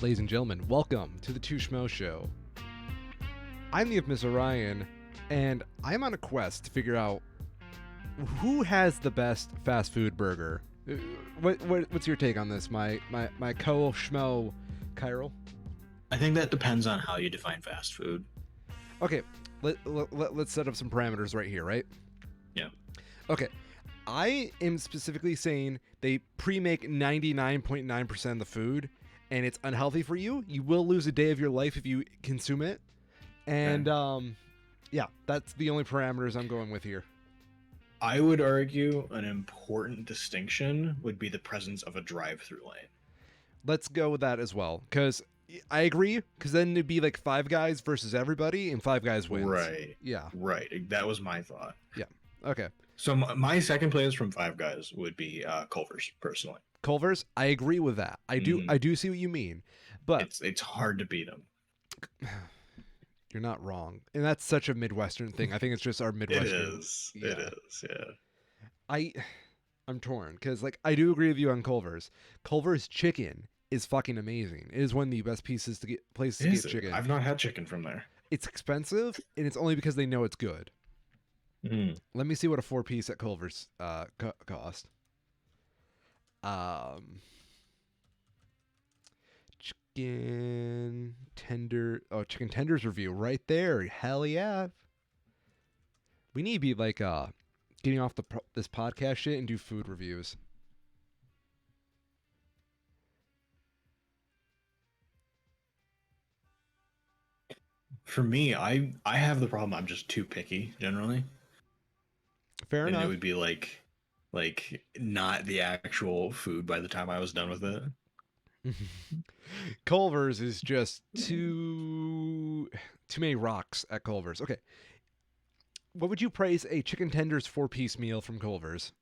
Ladies and gentlemen, welcome to the Two Schmoes Show. I'm the infamous Orion, and I'm on a quest to figure out who has the best fast food burger. What's your take on this, my co-schmo, Kyril? I think that depends on how you define fast food. Okay, let's set up some parameters right here, right? Yeah. Okay, I am specifically saying they pre-make 99.9% of the food, and it's unhealthy for you. You will lose a day of your life if you consume it. And, yeah, that's the only parameters I'm going with here. I would argue an important distinction would be the presence of a drive-through lane. Let's go with that as well, because I agree, because then it'd be like Five Guys versus everybody, and Five Guys wins. Right. Yeah. Right. That was my thought. Yeah. Okay. So my second place from Five Guys would be Culver's, personally. Culver's, I agree with that. I do see what you mean, but it's hard to beat them. You're not wrong, and that's such a Midwestern thing. I think it's just our Midwestern. It is. Yeah. It is. Yeah. I'm torn because I do agree with you on Culver's. Culver's chicken is fucking amazing. It is one of the best places to get chicken. I've not had chicken from there. It's expensive, and it's only because they know it's good. Let me see what a 4-piece at Culver's cost. Chicken tenders review right there. Hell yeah. We need to be getting off this podcast shit and do food reviews. For me, I have the problem. I'm just too picky generally. Fair enough. It would be like not the actual food by the time I was done with it. Culver's is just too many rocks at Culver's. Okay. What would you price a chicken tenders 4-piece meal from Culver's?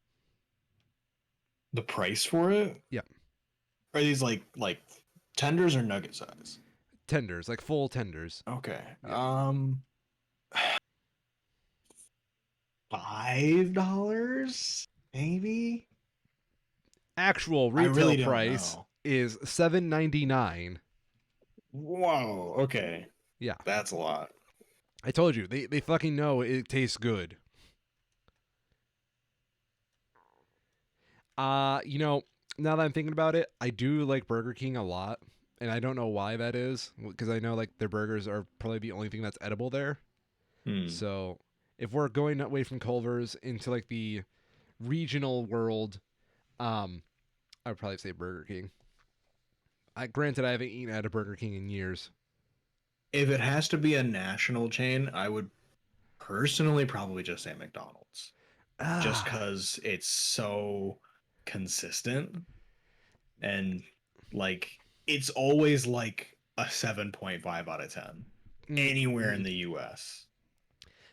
The price for it? Yeah. Are these like tenders or nugget size? Tenders, like full tenders. Okay. Yeah. $5 maybe? Actual retail price is $7.99. Whoa, okay. Yeah. That's a lot. I told you, they fucking know it tastes good. Now that I'm thinking about it, I do like Burger King a lot, and I don't know why that is, because I know their burgers are probably the only thing that's edible there. So if we're going away from Culver's into the regional world, I would probably say Burger King. Granted, I haven't eaten at a Burger King in years. If it has to be a national chain, I would personally probably just say McDonald's. Just because it's so consistent. And, it's always a 7.5 out of 10. Anywhere in the U.S.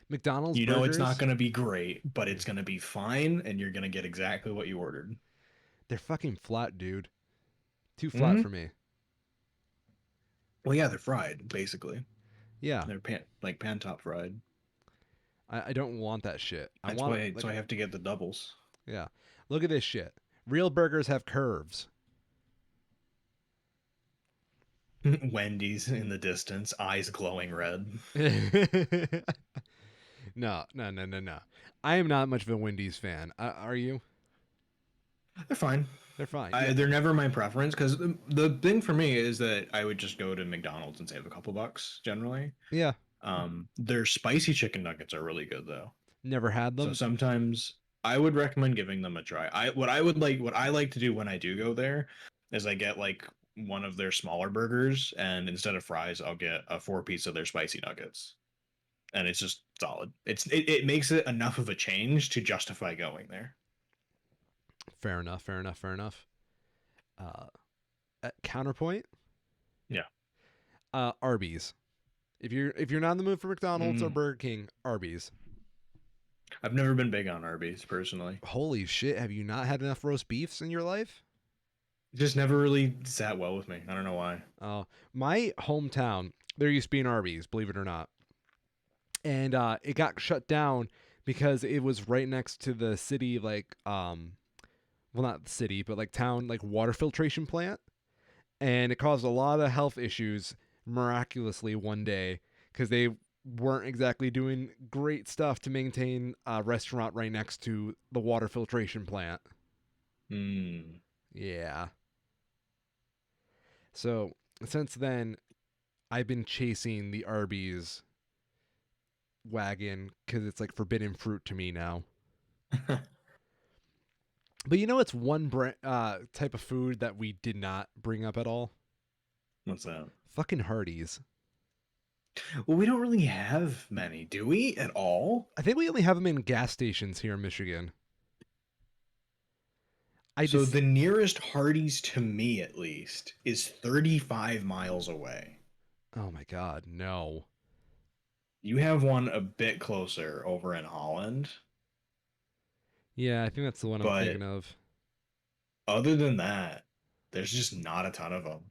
McDonald's burgers, it's not going to be great, but it's going to be fine, and you're going to get exactly what you ordered. They're fucking flat, dude. Too flat for me. Well, yeah, they're fried, basically. Yeah. They're pan top fried. I don't want that shit. So I have to get the doubles. Yeah. Look at this shit. Real burgers have curves. Wendy's in the distance, eyes glowing red. No. I am not much of a Wendy's fan. Are you? They're fine. They're fine. They're never my preference, because the thing for me is that I would just go to McDonald's and save a couple bucks generally. Yeah. Their spicy chicken nuggets are really good though. Never had them. So sometimes I would recommend giving them a try. What I like to do when I do go there is I get one of their smaller burgers, and instead of fries, I'll get a 4-piece of their spicy nuggets. And it's just solid. It makes it enough of a change to justify going there. Fair enough. Counterpoint. Yeah. Arby's. If you're not in the mood for McDonald's or Burger King, Arby's. I've never been big on Arby's personally. Holy shit! Have you not had enough roast beefs in your life? It just never really sat well with me. I don't know why. My hometown, there used to be an Arby's, believe it or not, and it got shut down because it was right next to the city, well, not the city, but town, water filtration plant. and it caused a lot of health issues miraculously one day because they weren't exactly doing great stuff to maintain a restaurant right next to the water filtration plant. Hmm. Yeah. So since then, I've been chasing the Arby's wagon because it's like forbidden fruit to me now. But you know, it's one type of food that we did not bring up at all. What's that? Fucking Hardee's. Well, we don't really have many, do we, at all? I think we only have them in gas stations here in Michigan. I So just, the nearest Hardee's to me, at least, is 35 miles away. oh my god, no. You have one a bit closer over in Holland, Yeah, I think that's the one I'm but thinking of. other than that, there's just not a ton of them.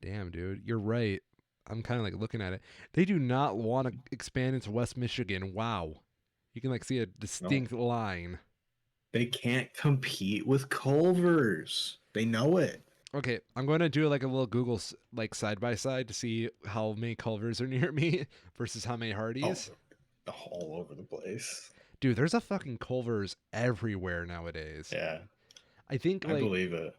Damn, dude, you're right. I'm kind of like looking at it. They do not want to expand into West Michigan. Wow. You can like see a No, distinct line. they can't compete with Culver's. They know it. Okay, I'm going to do like a little Google like side by side to see how many Culvers are near me versus how many Oh, Hardee's. all over the place. Dude, there's a fucking Culver's everywhere nowadays. Yeah, I think I like believe it.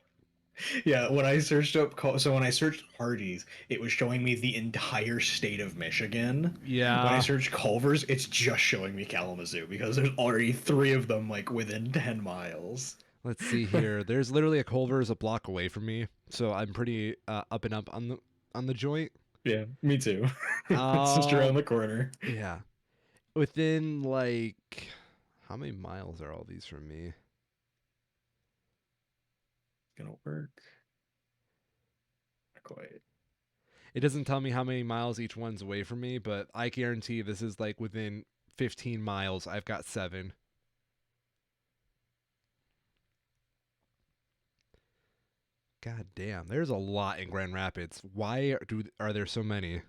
Yeah, when I searched up, so when I searched Hardee's, it was showing me the entire state of Michigan. When I yeah, searched Culver's, it's just showing me Kalamazoo because there's already three of them like within 10 miles. let's see here. There's literally a Culver's a block away from me, so I'm pretty up and up on the joint. Yeah, me too. It's just around Um, the corner. yeah, within like how many miles are all these from me? Gonna work. Not quite. It doesn't tell me how many miles each one's away from me, but I guarantee this is like within 15 miles. I've got 7. God damn, there's a lot in Grand Rapids. Why are there so many?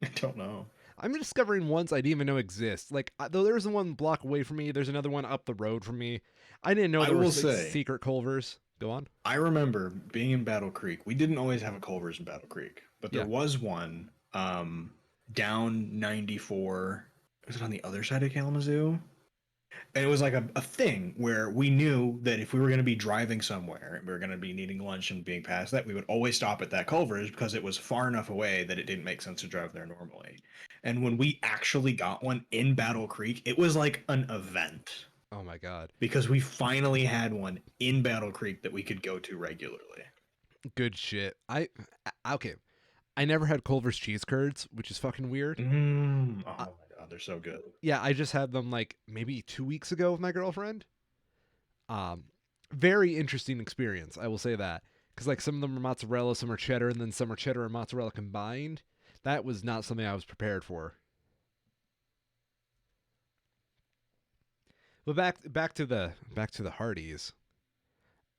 I don't know. I'm discovering ones I didn't even know exist. Like, though there's one block away from me, there's another one up the road from me. I didn't know I there were will like say, secret Culvers. Go on. I remember being in Battle Creek. We didn't always have a Culver's in Battle Creek, but there Yeah. was one down 94. Was it on the other side of Kalamazoo? And it was like a thing where we knew that if we were going to be driving somewhere and we were going to be needing lunch and being past that, we would always stop at that Culver's because it was far enough away that it didn't make sense to drive there normally. And when we actually got one in Battle Creek, it was like an event Oh my god. because we finally had one in Battle Creek that we could go to regularly. Good shit. Okay. I never had Culver's cheese curds, which is fucking weird. Mm. Oh Uh, my god, they're so good. yeah, I just had them like maybe 2 weeks ago with my girlfriend. Um, Very interesting experience. I will say that because like some of them are mozzarella, some are cheddar, and then some are cheddar and mozzarella combined. That was not something I was prepared for. But back to the Hardee's.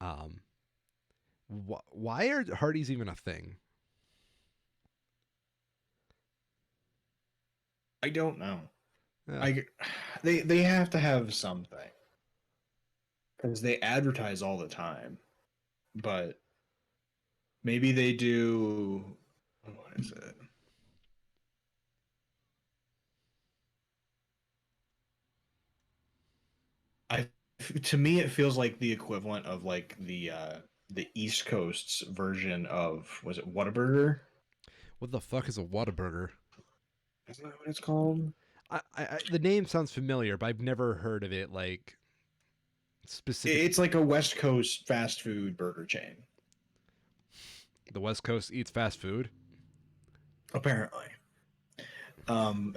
Um, why are Hardee's even a thing? I don't know. Yeah. I they have to have something because they advertise all the time, but maybe they do. What is it? I to me it feels like the equivalent of like the East Coast's version of was it Whataburger? What the fuck is a Whataburger? Isn't that what it's called? The name sounds familiar, but I've never heard of it like specific. It's like a West Coast fast food burger chain. The West Coast eats fast food. Apparently.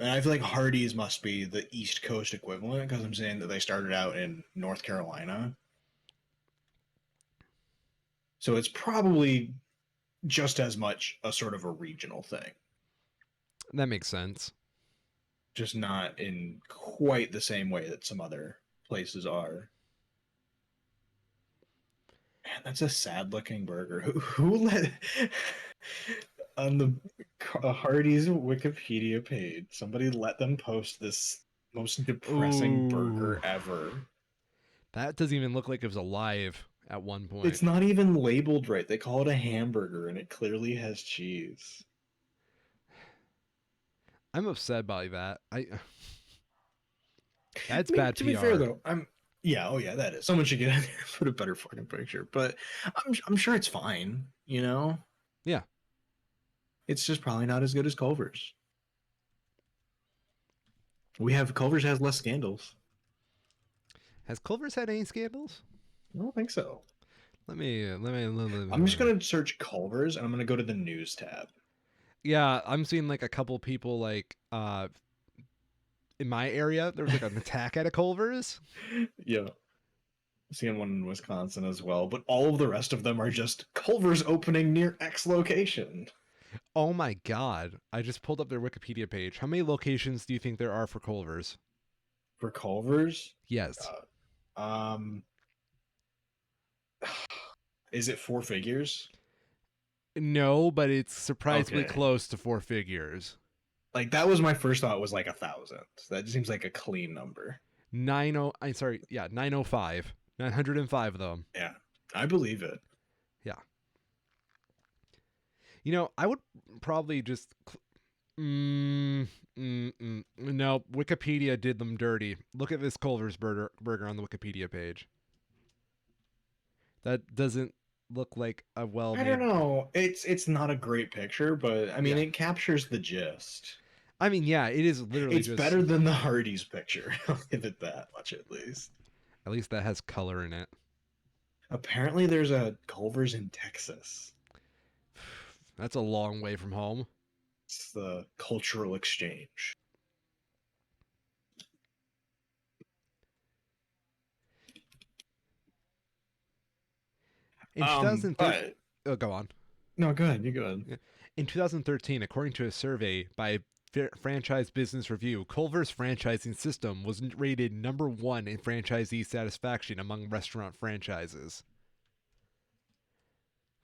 And I feel like Hardee's must be the East Coast equivalent because I'm saying that they started out in North Carolina. So it's probably just as much a sort of a regional thing, That makes sense. just not in quite the same way that some other places are. Man, that's a sad looking burger. Who let on the Hardee's Wikipedia page? Somebody let them post this most depressing Ooh, burger ever. that doesn't even look like it was alive. at one point. It's not even labeled right. They call it a hamburger, and it clearly has cheese. I'm upset by that. I That's I mean, bad to be fair PR. though, yeah, oh yeah, that is. Someone should get in there and put a better fucking picture. But I'm sure it's fine. You know, Yeah. it's just probably not as good as Culver's. Culver's has less scandals. Has Culver's had any scandals? I don't think so. Let I'm just me. gonna search Culver's and I'm gonna go to the news tab. Yeah, I'm seeing like a couple people like in my area. There was like an attack at a Culver's. Yeah, seeing one in Wisconsin as well, but all of the rest of them are just Culver's opening near X location. Oh my god! I just pulled up their Wikipedia page. How many locations do you think there are for Culver's? For Culver's, Yes. um, is it four figures? No, but it's surprisingly Okay, close to four figures. like that was my first thought was like 1,000. That just seems like a clean number. 90. I'm sorry. Yeah, 905. 905 of them. Yeah, I believe it. Yeah. I would probably just. No, Wikipedia did them dirty. Look at this Culver's burger on the Wikipedia page. That doesn't look like a I don't well-made. know. It's not a great picture, but I mean Yeah. it captures the gist. I mean, yeah, it is literally It's just. better than the Hardee's picture. I'll give it that much at least. At least that has color in it. Apparently, there's a Culver's in Texas. That's a long way from home. It's the cultural exchange. In 2013. But Oh, go on. no, go ahead. You go ahead. Yeah. In 2013, according to a survey by Franchise Business Review, Culver's franchising system was rated number one in franchisee satisfaction among restaurant franchises.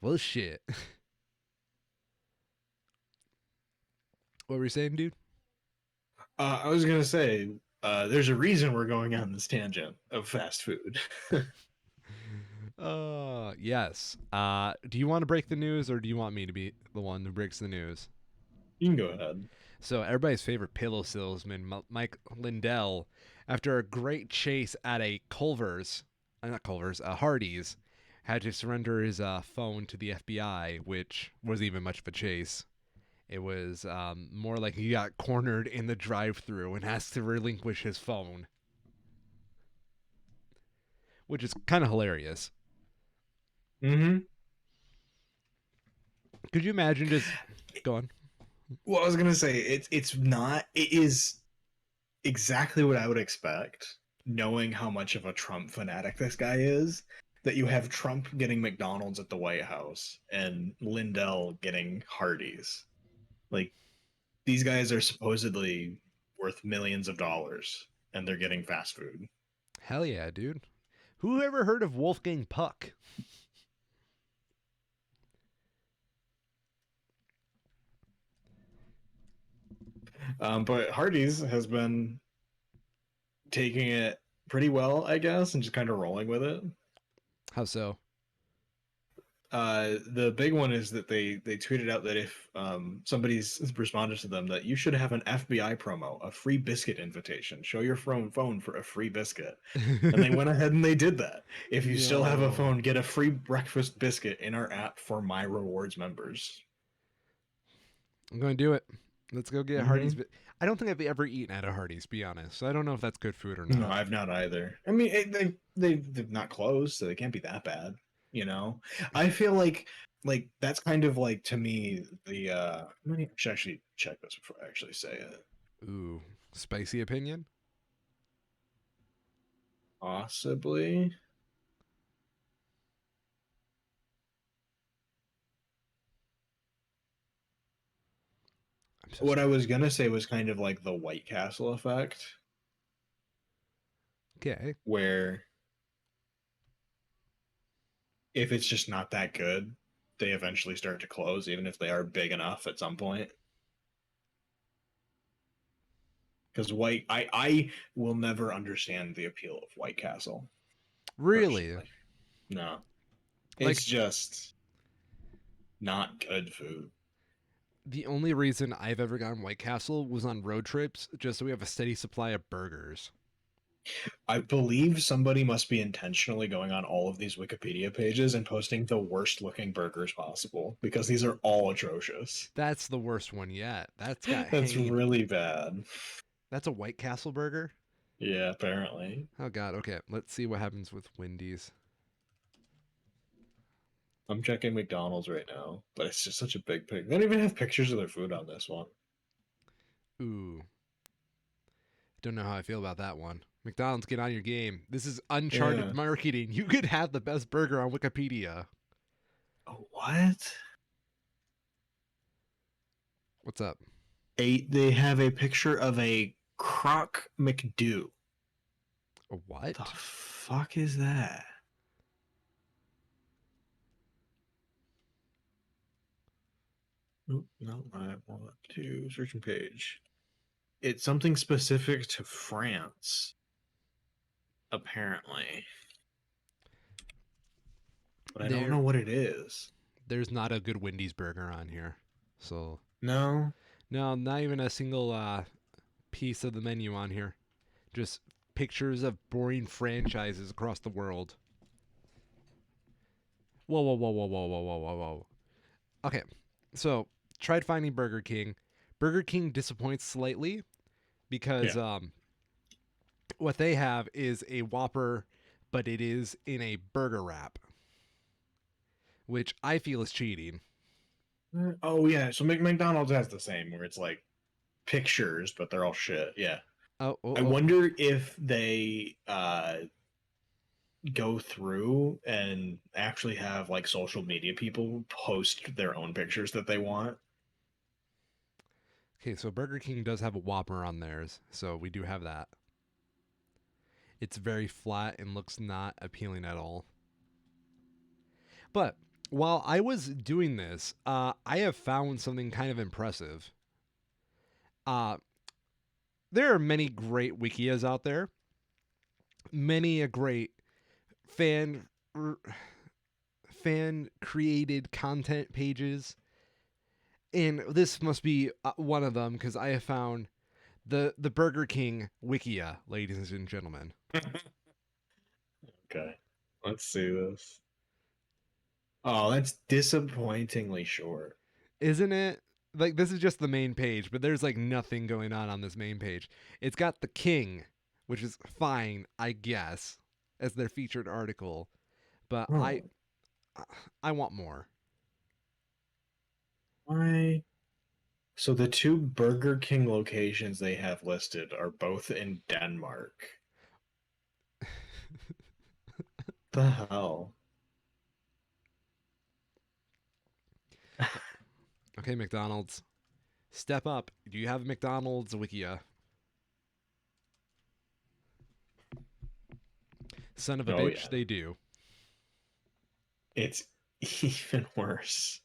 Well, shit. What were you saying, dude? I was gonna say, there's a reason we're going on this tangent of fast food. Yes. Do you want to break the news or do you want me to be the one who breaks the news? You can go ahead. So, everybody's favorite pillow salesman, Mike Lindell, after a great chase at a not Culver's, Hardee's, had to surrender his phone to the FBI, which wasn't even much of a chase. It was more like he got cornered in the drive-through and has to relinquish his phone, which is kind of hilarious. Mm-hmm. Could you imagine just go on? Well, I was gonna say it's not. It is exactly what I would expect, knowing how much of a Trump fanatic this guy is. That you have Trump getting McDonald's at the White House and Lindell getting Hardee's. Like these guys are supposedly worth millions of dollars, and they're getting fast food. Hell yeah, dude. Who ever heard of Wolfgang Puck? But Hardee's has been taking it pretty well, I guess, and just kind of rolling with it. How so? The big one is that they tweeted out that if somebody's responded to them that you should have an FBI promo, a free biscuit invitation. Show your phone for a free biscuit, and they went ahead and they did that. If you still have a Yo. phone, get a free breakfast biscuit in our app for My Rewards members. I'm going to do it. Let's go get Hardee's. Mm-hmm. I don't think I've ever eaten at a Hardee's, to be honest. So I don't know if that's good food or No, not. I've not either. I mean, they've not closed, so they can't be that bad. You know, I feel like that's kind of like to me the. Let me actually check this before I actually say it. Ooh, spicy opinion? Possibly. I'm so What I sorry. was gonna say was kind of like the White Castle effect, Okay. where if it's just not that good, they eventually start to close, even if they are big enough at some point. Because I will never understand the appeal of White Castle Really? personally. No. Like, It's just not good food. the only reason I've ever gotten White Castle was on road trips, just so we have a steady supply of burgers. I believe somebody must be intentionally going on all of these Wikipedia pages and posting the worst looking burgers possible because these are all atrocious. That's the worst one yet. That's got That's hanging. really bad. That's a White Castle burger? Yeah, apparently. Oh, God. Okay, let's see what happens with Wendy's. I'm checking McDonald's right now, but it's just such a big pic. They don't even have pictures of their food on this one. Ooh. Don't know how I feel about that one. McDonald's, get on your game. This is uncharted Yeah. marketing. You could have the best burger on Wikipedia. Oh, what? What's up? They have a picture of a Croc McDo. A what? The fuck is that? Nope, no, I want to searching page. It's something specific to France, apparently. But I don't There, know what it is. there's not a good Wendy's burger on here. So, No. no, not even a single piece of the menu on here. Just pictures of boring franchises across the world. Whoa, whoa, whoa, whoa, whoa, whoa, whoa, whoa, whoa. Okay, so tried finding Burger King. Burger King disappoints slightly because Yeah. what they have is a Whopper, but it is in a burger wrap, which I feel is cheating. Oh yeah. So McDonald's has the same where it's like pictures, but they're all shit. Yeah. Oh, oh, I oh. wonder if they go through and actually have like social media people post their own pictures that they want. Okay, so Burger King does have a Whopper on theirs, so we do have that. It's very flat and looks not appealing at all. But while I was doing this, I have found something kind of impressive. Uh, there are many great wikias out there, many a great fan fan created content pages, and this must be one of them because I have found the Burger King wikia, ladies and gentlemen. Okay. Let's see this. Oh, that's disappointingly short. Isn't it? Like, this is just the main page, but there's like nothing going on this main page. It's got the king, which is fine, I guess, as their featured article, but I Oh, I want more. why? So the two Burger King locations they have listed are both in Denmark. The hell? Okay, McDonald's, step up. Do you have a McDonald's wikia? Son of a Oh bitch, yeah. they do. It's even worse.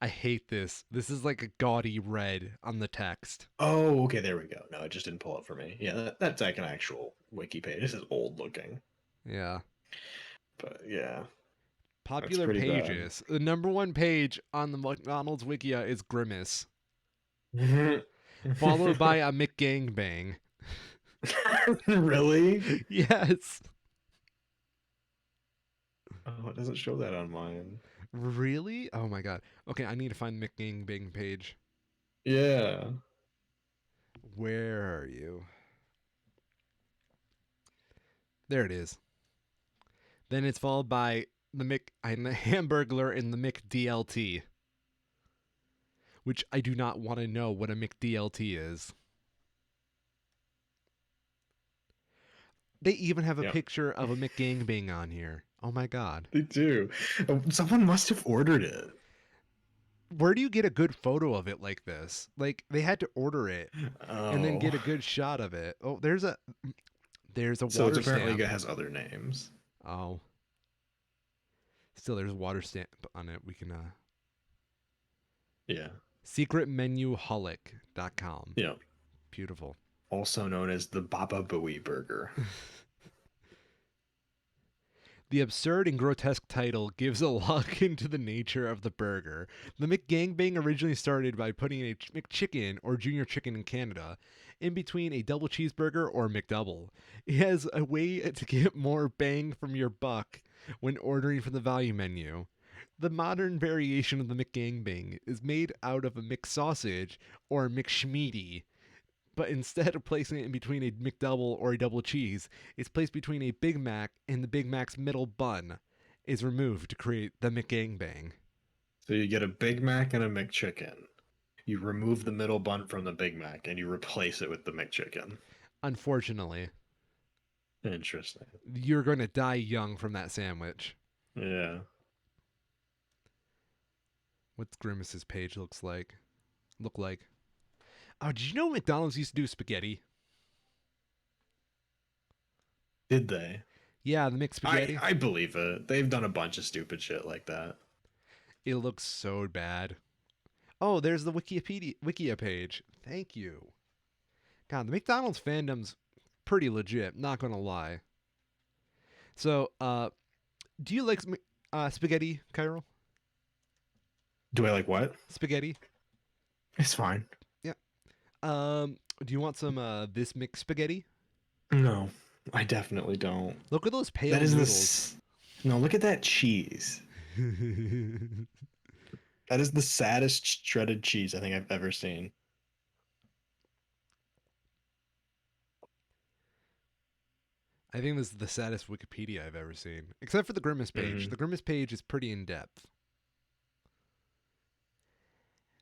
I hate this. This is like a gaudy red on the text. Oh, okay, there we go. No, it just didn't pull up for me. Yeah, that's like an actual wiki page. This is old looking, Yeah. but yeah, that's Popular pretty bad. pages. The number one page on the McDonald's wikia is Grimace, followed by a McGangbang. Really? Yes. Oh, it doesn't show that on mine. Really? Oh my god. Okay, I need to find the McGangbang page. Yeah. Where are you? There it is. Then it's followed by the the Hamburglar and the McDLT, which I do not want to know what a McDLT is. They even have a Yep. picture of a McGangbang on here. Oh my god. They do. Someone must have ordered it. Where do you get a good photo of it like this? Like, they had to order it and then Oh. get a good shot of it. Oh, there's a So it's water apparently stamp. it has other names. Oh. Still, there's a water stamp on it. We can Yeah. secretmenuholic.com. Yeah. Beautiful. Also known as the Baba Booey Burger. The absurd and grotesque title gives a look into the nature of the burger. The McGangbang originally started by putting a McChicken, or Junior Chicken in Canada, in between a double cheeseburger or McDouble. It has a way to get more bang from your buck when ordering from the value menu. The modern variation of the McGangbang is made out of a McSausage or McSchmeaty, but instead of placing it in between a McDouble or a double cheese, it's placed between a Big Mac and the Big Mac's middle bun is removed to create the McGangbang. So you get a Big Mac and a McChicken. You remove the middle bun from the Big Mac and you replace it with the McChicken. Unfortunately, Interesting. you're going to die young from that sandwich. Yeah. What's Grimace's page looks like? Look like. Oh, did you know McDonald's used to do spaghetti? Did they? Yeah, the mixed spaghetti. I believe it. They've done a bunch of stupid shit like that. It looks so bad. Oh, there's the Wikia page. Thank you. God, the McDonald's fandom's pretty legit, not gonna lie. So, do you like spaghetti, Cairo? Do I like what? Spaghetti? It's fine. Yeah. Do you want some this mixed spaghetti? No, I definitely don't. Look at those pale That is noodles. No, look at that cheese. That is the saddest shredded cheese I think I've ever seen. I think this is the saddest Wikipedia I've ever seen, except for the Grimace page. Mm-hmm. The Grimace page is pretty in depth.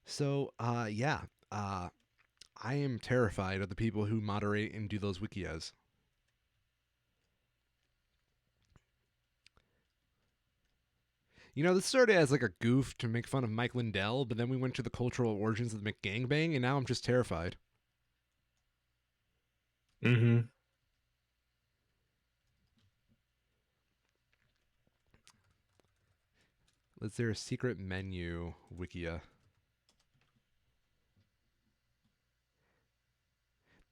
So, yeah, I am terrified of the people who moderate and do those wikias. You know, this started as like a goof to make fun of Mike Lindell, but then we went to the cultural origins of the McGangbang, and now I'm just terrified. Mm-hmm. Is there a secret menu wikia?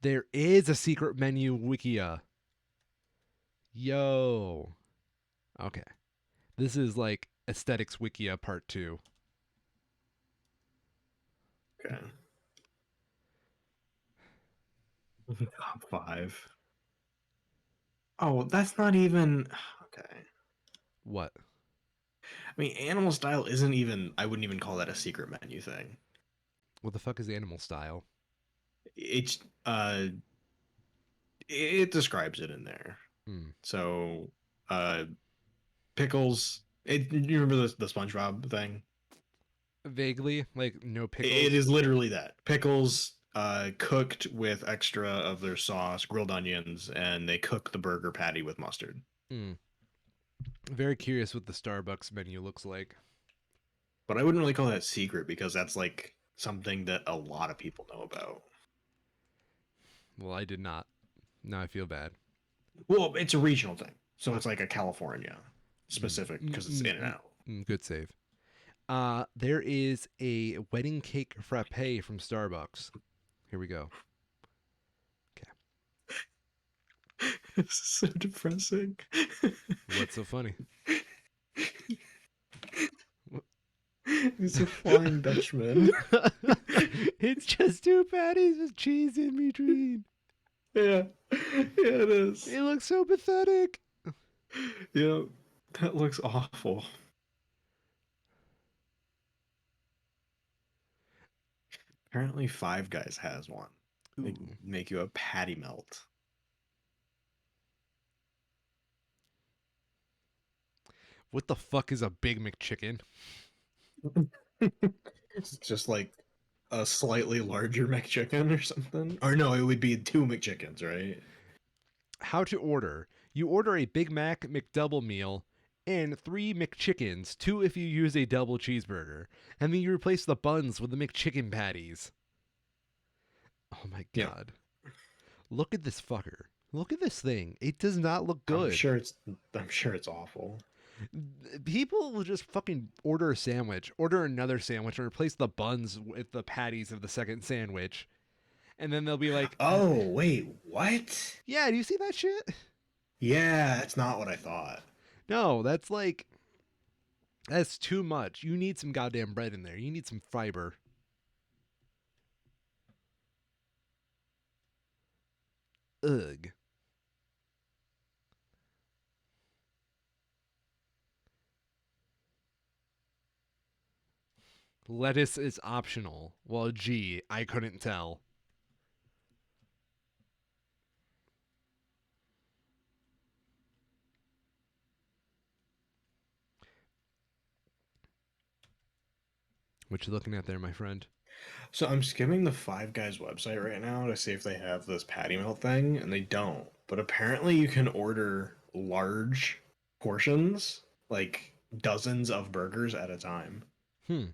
There is a secret menu wikia. Yo. Okay. This is like aesthetics wikia part 2. Okay. Top 5. Oh, that's not even okay. What? I mean, animal style isn't even. I wouldn't even call that a secret menu thing. What the fuck is animal style? It's it describes it in there. Hmm. So, pickles. You remember the SpongeBob thing? Vaguely, like no pickles. It is literally that pickles, cooked with extra of their sauce, grilled onions, and they cook the burger patty with mustard. Hmm. Very curious what the Starbucks menu looks like. But I wouldn't really call that secret because that's like something that a lot of people know about. Well, I did not. Now I feel bad. Well, it's a regional thing, so it's like a California specific because it's in and out. Good save. There is a wedding cake frappe from Starbucks. Here we go. Okay. It's so depressing. What's so funny? He's a flying Dutchman. It's just 2 patties with cheese in between. Yeah, it is. It looks so pathetic. Yeah, that looks awful. Apparently, Five Guys has one. They make you a patty melt. What the fuck is a Big McChicken? It's just like a slightly larger McChicken or something. Or no, it would be 2 McChickens, right? How to order. You order a Big Mac McDouble meal and 3 McChickens, 2 if you use a double cheeseburger. And then you replace the buns with the McChicken patties. Oh my god. Yeah. Look at this fucker. Look at this thing. It does not look good. I'm sure it's awful. People will just fucking order a sandwich, order another sandwich, and replace the buns with the patties of the second sandwich. And then they'll be like, oh, wait, what? Yeah, do you see that shit? Yeah, that's not what I thought. No, that's too much. You need some goddamn bread in there. You need some fiber. Ugh. Lettuce is optional. Well, gee, I couldn't tell. What you looking at there, my friend? So I'm skimming the Five Guys website right now to see if they have this patty melt thing, and they don't. But apparently you can order large portions, like dozens of burgers at a time. Hmm.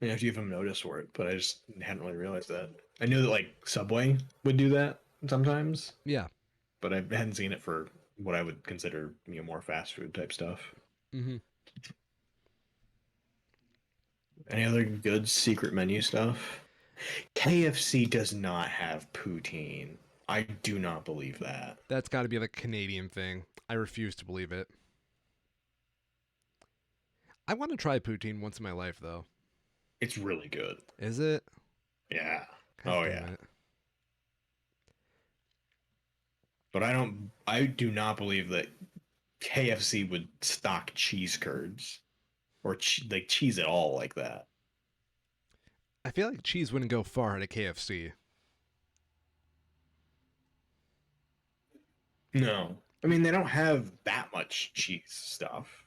I have to give them notice for it, but I just hadn't really realized that. I knew that like Subway would do that sometimes, Yeah. but I hadn't seen it for what I would consider more fast food type stuff. Mm-hmm. Any other good secret menu stuff? KFC does not have poutine. I do not believe that. That's got to be the Canadian thing. I refuse to believe it. I want to try poutine once in my life, though. It's really good. Is it? Yeah. God Oh damn yeah. it. But I do not believe that KFC would stock cheese curds or like cheese at all like that. I feel like cheese wouldn't go far at a KFC. No. I mean, they don't have that much cheese stuff.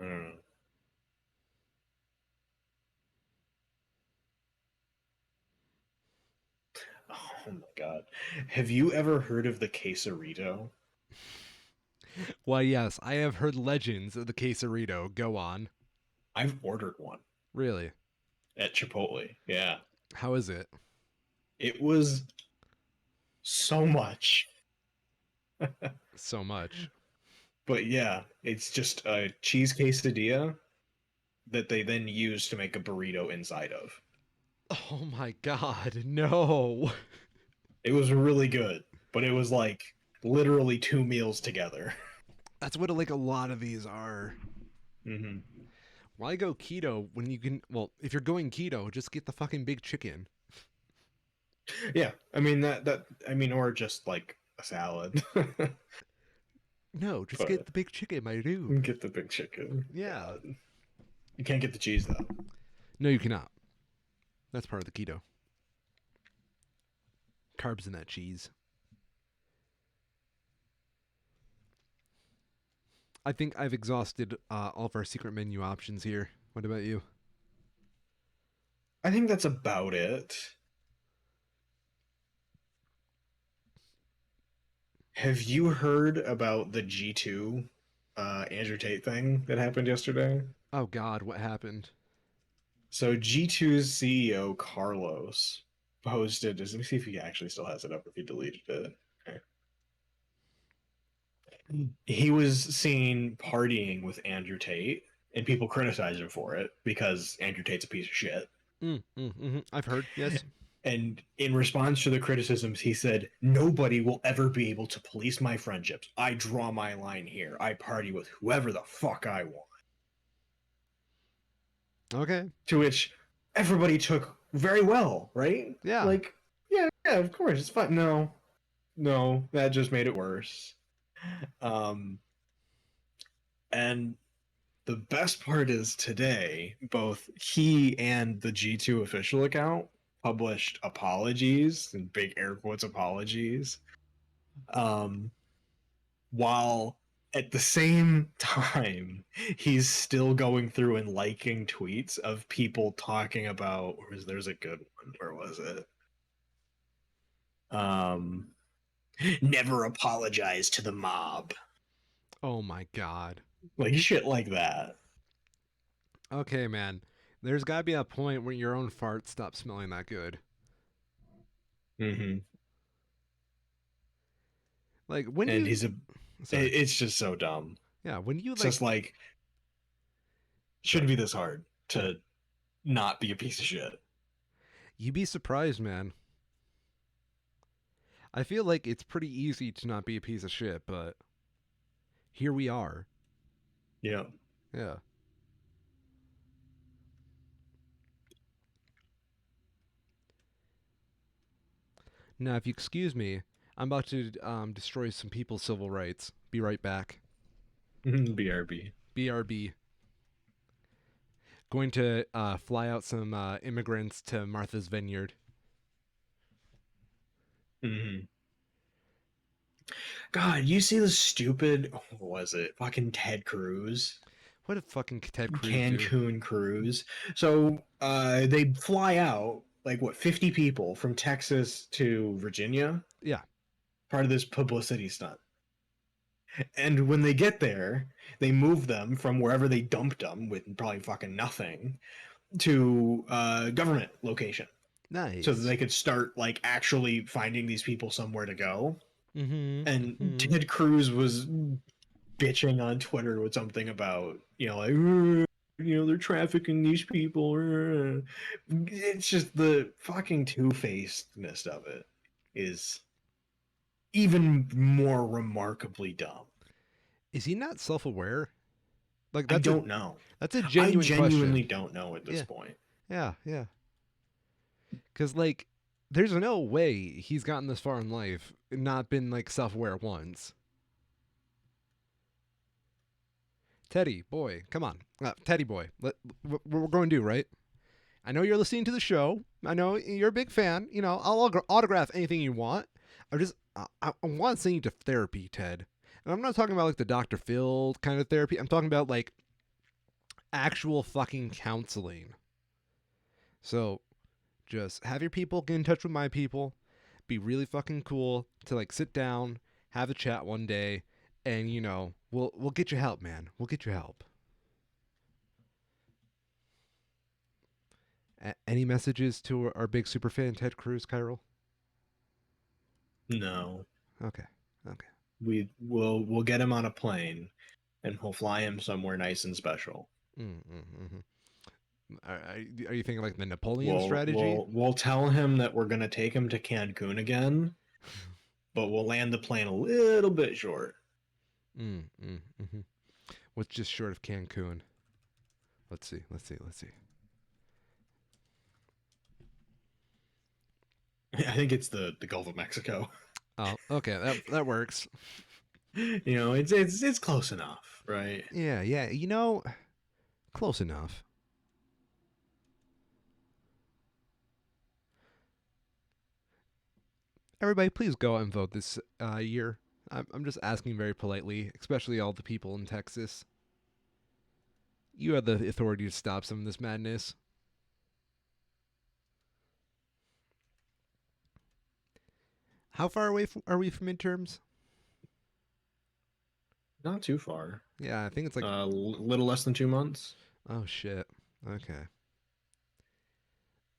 I don't know. Oh my god. Have you ever heard of the quesarito? Well, yes, I have heard legends of the quesarito. Go on. I've ordered one Really? at Chipotle. Yeah. How is it? It was so much. So much. But yeah, it's just a cheese quesadilla that they then use to make a burrito inside of. Oh my god, no. It was really good, but it was like literally two meals together. That's what like a lot of these are. hmm Why go keto when you can? Well, if you're going keto, just get the fucking big chicken. Yeah, I mean that I mean, or just like a salad. No, just get But the big chicken, my dude. get the big chicken. Yeah. God. You can't get the cheese though. No, you cannot. That's part of the keto. Carbs in that cheese. I think I've exhausted all of our secret menu options here. What about you? I think that's about it. Have you heard about the G2 Andrew Tate thing that happened yesterday? Oh God, what happened? So G2's CEO Carlos posted. Let me see if he actually still has it up. If he deleted it, okay. He was seen partying with Andrew Tate, and people criticized him for it because Andrew Tate's a piece of shit. I've heard. Yes. And in response to the criticisms, he said, "Nobody will ever be able to police my friendships. I draw my line here. I party with whoever the fuck I want." Okay. To which everybody took very well, right? Yeah. Like, yeah, yeah, of course, it's fine. No, no, that just made it worse. Um, and the best part is today, both he and the G2 official account published apologies and big air quotes apologies. Um, while at the same time, he's still going through and liking tweets of people talking about. There's a good one. Where was it? Um, never apologize to the mob. Oh my God. Like shit like that. Okay, man. There's got to be a point where your own farts stop smelling that good. hmm Like when do And you? he's a. Sorry. It's just so dumb. Yeah. When do you It's like? just like shouldn't Sorry. be this hard to not be a piece of shit. You'd be surprised, man. I feel like it's pretty easy to not be a piece of shit, but here we are. Yeah. Yeah. Now, if you excuse me, I'm about to destroy some people's civil rights. Be right back. BRB. BRB. Going to fly out some immigrants to Martha's Vineyard. Hmm. God, you see the stupid, what was it? Fucking Ted Cruz. What did fucking Ted Cruz do? Cancun cruise. So they fly out like what 50 people from Texas to Virginia, Yeah. part of this publicity stunt. And when they get there, they move them from wherever they dumped them with probably fucking nothing to a government location so that Nice. they could start like actually finding these people somewhere to go. Mm-hmm. And Mm-hmm. Ted Cruz was bitching on Twitter with something about, like, they're trafficking these people. It's just the fucking two-facedness of it is even more remarkably dumb. Is he not self-aware? Like I don't know. that's a I genuine genuinely question. don't know at this Yeah. point. Yeah. Yeah. Because like, there's no way he's gotten this far in life and not been like self-aware once. Teddy boy, come on, Teddy boy. What we're going to do, right? I know you're listening to the show. I know you're a big fan. You know, I'll autograph anything you want. I want to send you to therapy, Ted. And I'm not talking about like the Dr. Phil kind of therapy. I'm talking about like actual fucking counseling. So just have your people get in touch with my people. Be really fucking cool to like sit down, have a chat one day, and we'll get you help, man. We'll get you help. Any messages to our big super fan Ted Cruz, Kyril? No. Okay. Okay. We'll get him on a plane and we'll fly him somewhere nice and special. Mm-hmm. Are you thinking like the Napoleon We'll strategy? we'll we'll tell him that we're gonna take him to Cancun again, but we'll land the plane a little bit short. Mm-hmm. What's just short of Cancun? Let's see. Let's see. Let's see. I think it's the Gulf of Mexico. Oh, okay. That works. It's close enough, right? Yeah, yeah. Close enough. Everybody, please go out and vote this year. I'm just asking very politely, especially all the people in Texas. You have the authority to stop some of this madness. How far away are we from midterms? Not too far. Yeah, I think it's like, A little less than 2 months. oh shit. Okay.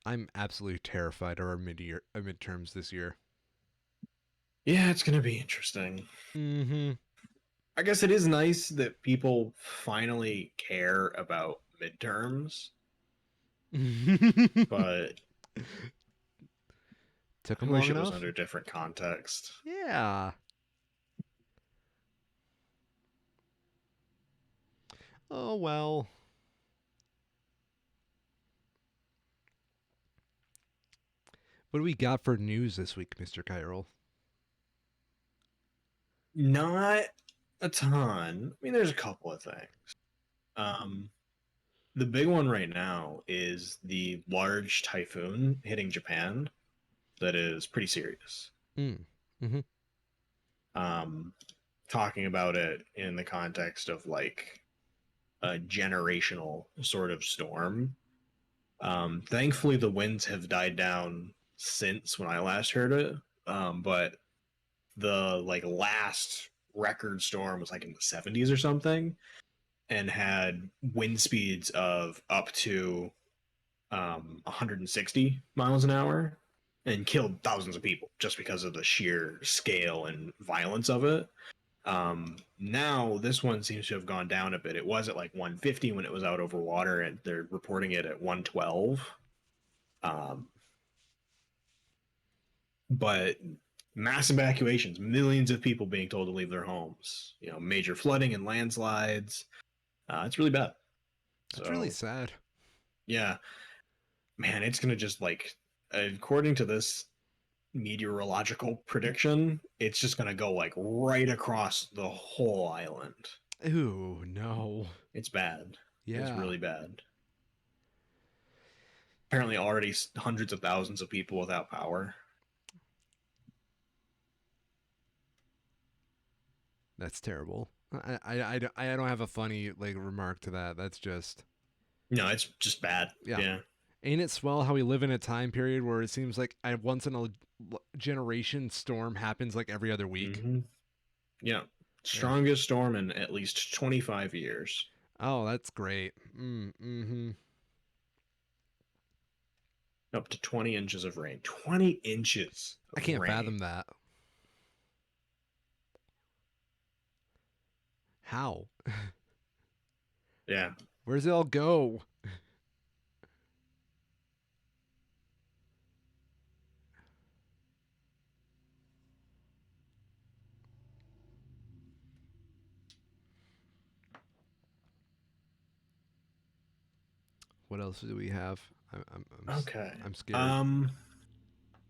I'm absolutely terrified of our midterms this year. Yeah, it's gonna be interesting. Mm-hmm. I guess it is nice that people finally care about midterms, but Took I them long wish it was enough? under different context. Yeah. Oh well. What do we got for news this week, Mr. Kyril? Not a ton. I mean, there's a couple of things. Um, the big one right now is the large typhoon hitting Japan that is pretty serious. Mm. Mm-hmm. Um, Talking about it in the context of like a generational sort of storm. Thankfully, the winds have died down since when I last heard it. But the like last record storm was like in the 70s or something, and had wind speeds of up to 160 miles an hour and killed thousands of people just because of the sheer scale and violence of it. Now this one seems to have gone down a bit. It was at like 150 when it was out over water, and they're reporting it at 112. Um, but mass evacuations, millions of people being told to leave their homes. You know, major flooding and landslides. It's really bad. That's really So sad. yeah, man, it's gonna just like, according to this meteorological prediction, it's just gonna go like right across the whole island. Ooh, no. It's bad. It's Yeah, really bad. Apparently, already hundreds of thousands of people without power. that's terrible. I don't have a funny like remark to that. That's just No, it's just bad. yeah. Yeah. Ain't it swell how we live in a time period where it seems like a once in a generation storm happens like every other week? Mm-hmm. Yeah. Yeah. Strongest storm in at least 25 years. Oh, that's great. Mm-hmm. Up to 20 inches of rain. 20 inches I of can't rain. fathom that. How? Yeah. Where's it all go? What else do we have? Okay. I'm scared.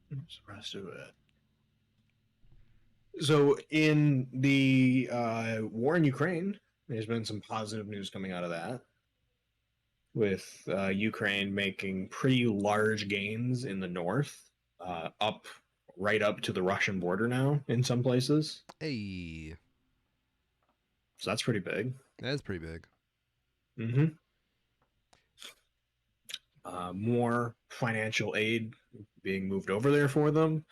What's the rest of it? So in the war in Ukraine, there's been some positive news coming out of that, with Ukraine making pretty large gains in the north, up right up to the Russian border now in some places. Hey, So that's pretty big. that's pretty big. Mm-hmm. More financial aid being moved over there for them.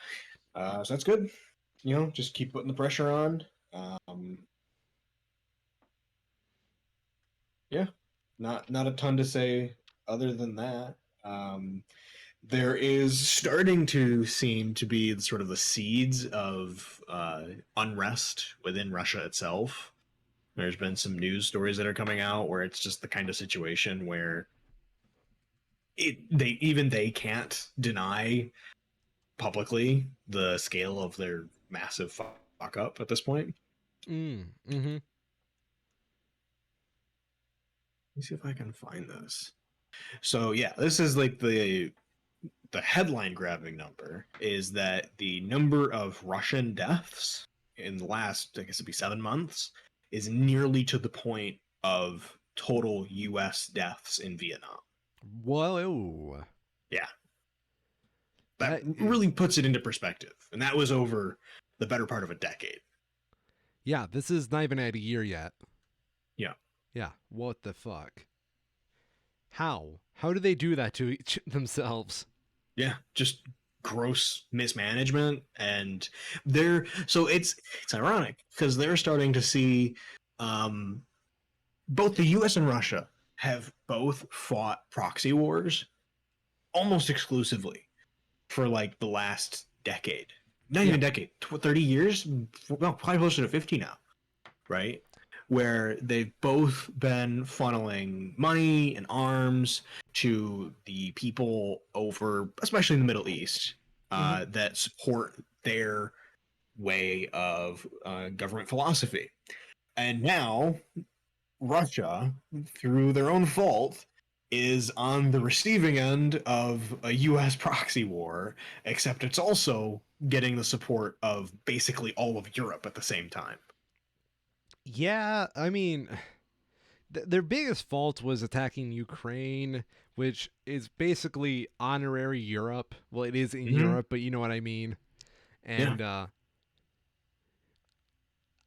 So that's good. You know, just keep putting the pressure on. Um, yeah, not a ton to say other than that. Um, there is starting to seem to be sort of the seeds of unrest within Russia itself. There's been some news stories that are coming out where it's just the kind of situation where they can't deny publicly the scale of their massive fuck up at this point. Mm-hmm. Let me see if I can find this. So yeah, this is like the headline grabbing number is that the number of Russian deaths in the last, I guess it'd be 7 months, is nearly to the point of total US deaths in Vietnam. Whoa, Yeah. That that really is puts it into perspective. And that was over the better part of a decade. yeah. This is not even at a year yet. Yeah. Yeah. What the fuck? How? How do they do that to each themselves? Yeah. Just gross mismanagement, and it's ironic because they're starting to see um both the US and Russia have both fought proxy wars almost exclusively for like the last decade. Not Yeah. even decade, 30 years? Well, probably closer to 50 now, right? Where they've both been funneling money and arms to the people over, especially in the Middle East, Mm-hmm. that support their way of government philosophy. And now Russia, through their own fault, is on the receiving end of a US proxy war, except it's also getting the support of basically all of Europe at the same time. Yeah. I mean, their biggest fault was attacking Ukraine, which is basically honorary Europe. Well, it is in Mm-hmm. Europe, but you know what I mean. Yeah. And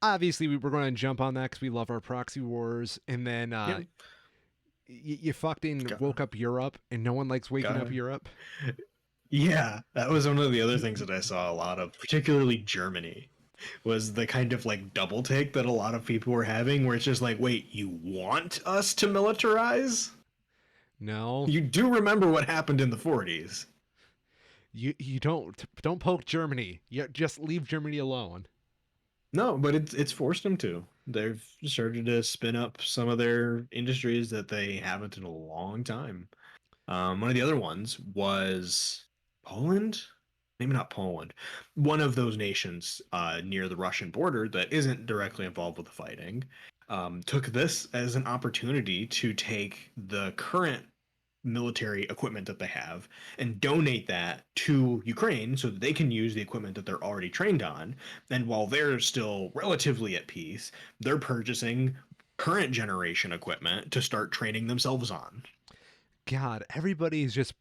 obviously, we were going to jump on that because we love our proxy wars. And then Yep. you fucking Got, woke up Europe, and no one likes waking up got, Europe. yeah, that was one of the other things that I saw a lot of, particularly Germany, was the kind of like double take that a lot of people were having, where it's just like, wait, you want us to militarize? No, You do remember what happened in the 40s. you don't poke Germany. You just leave Germany alone. No, but it's forced them to. They've started to spin up some of their industries that they haven't in a long time. One of the other ones was Poland, maybe not Poland, one of those nations near the Russian border that isn't directly involved with the fighting, took this as an opportunity to take the current military equipment that they have and donate that to Ukraine so that they can use the equipment that they're already trained on. And while they're still relatively at peace, they're purchasing current generation equipment to start training themselves on. God, everybody's just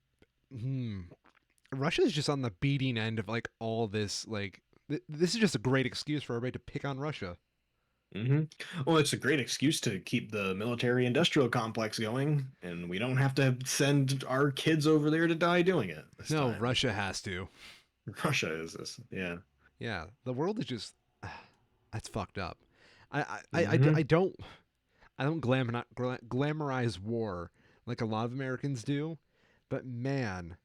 Russia's just on the beating end of like all this. Like this is just a great excuse for everybody to pick on Russia. Hmm. Well, it's a great excuse to keep the military industrial complex going, and we don't have to send our kids over there to die doing it this No, time. Russia has to. Russia is this, yeah. Yeah, the world is just that's fucked up. Hmm. I don't glamorize war like a lot of Americans do, but man,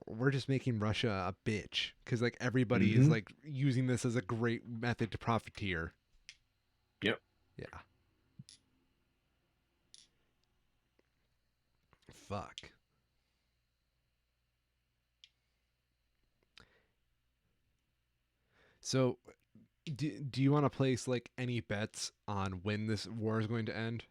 we're just making Russia a bitch because like everybody is Hmm. like using this as a great method to profiteer. Yep. Yeah, fuck. So, do you want to place like any bets on when this war is going to end?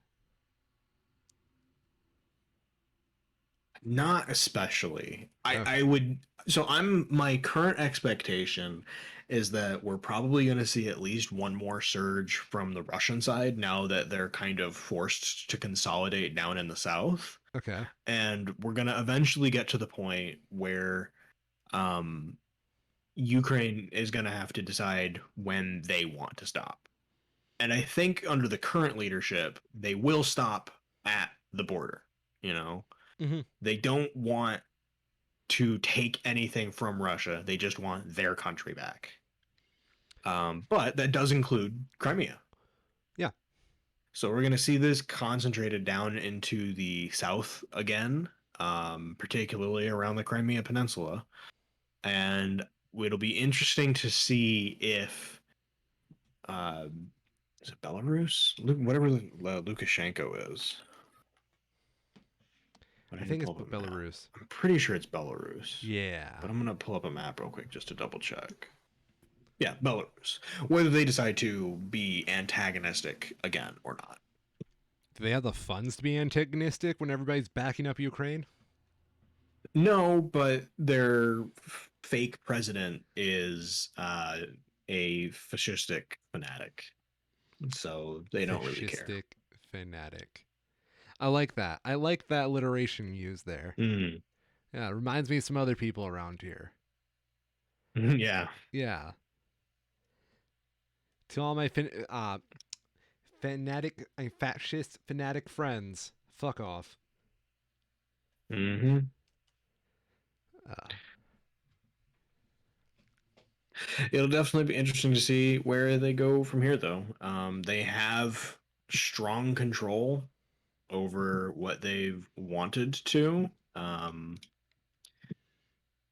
Not especially. I Okay. would, so I'm my current expectation is that we're probably going to see at least one more surge from the Russian side now that they're kind of forced to consolidate down in the south. Okay. And we're going to eventually get to the point where um Ukraine is going to have to decide when they want to stop. And I think under the current leadership, they will stop at the border, you know. Mm-hmm. They don't want to take anything from Russia. They just want their country back. But that does include Crimea. Yeah. So we're going to see this concentrated down into the south again, particularly around the Crimea Peninsula. And it'll be interesting to see if uh, is it Belarus? Whatever Lukashenko is. I I need to think it's pull up a map. Belarus. I'm pretty sure it's Belarus, Yeah. but I'm gonna pull up a map real quick just to double check. Yeah, Belarus. Whether they decide to be antagonistic again or not. Do they have the funds to be antagonistic when everybody's backing up Ukraine? No, but their fake president is a fascistic fanatic, so they don't really care. Fascistic fanatic. I like that. I like that alliteration used there. Mm. Yeah, it reminds me of some other people around here. Yeah. Yeah. To all my fanatic, fascist fanatic friends, fuck off. Hmm. Uh, It'll definitely be interesting to see where they go from here, though. They have strong control over what they've wanted to.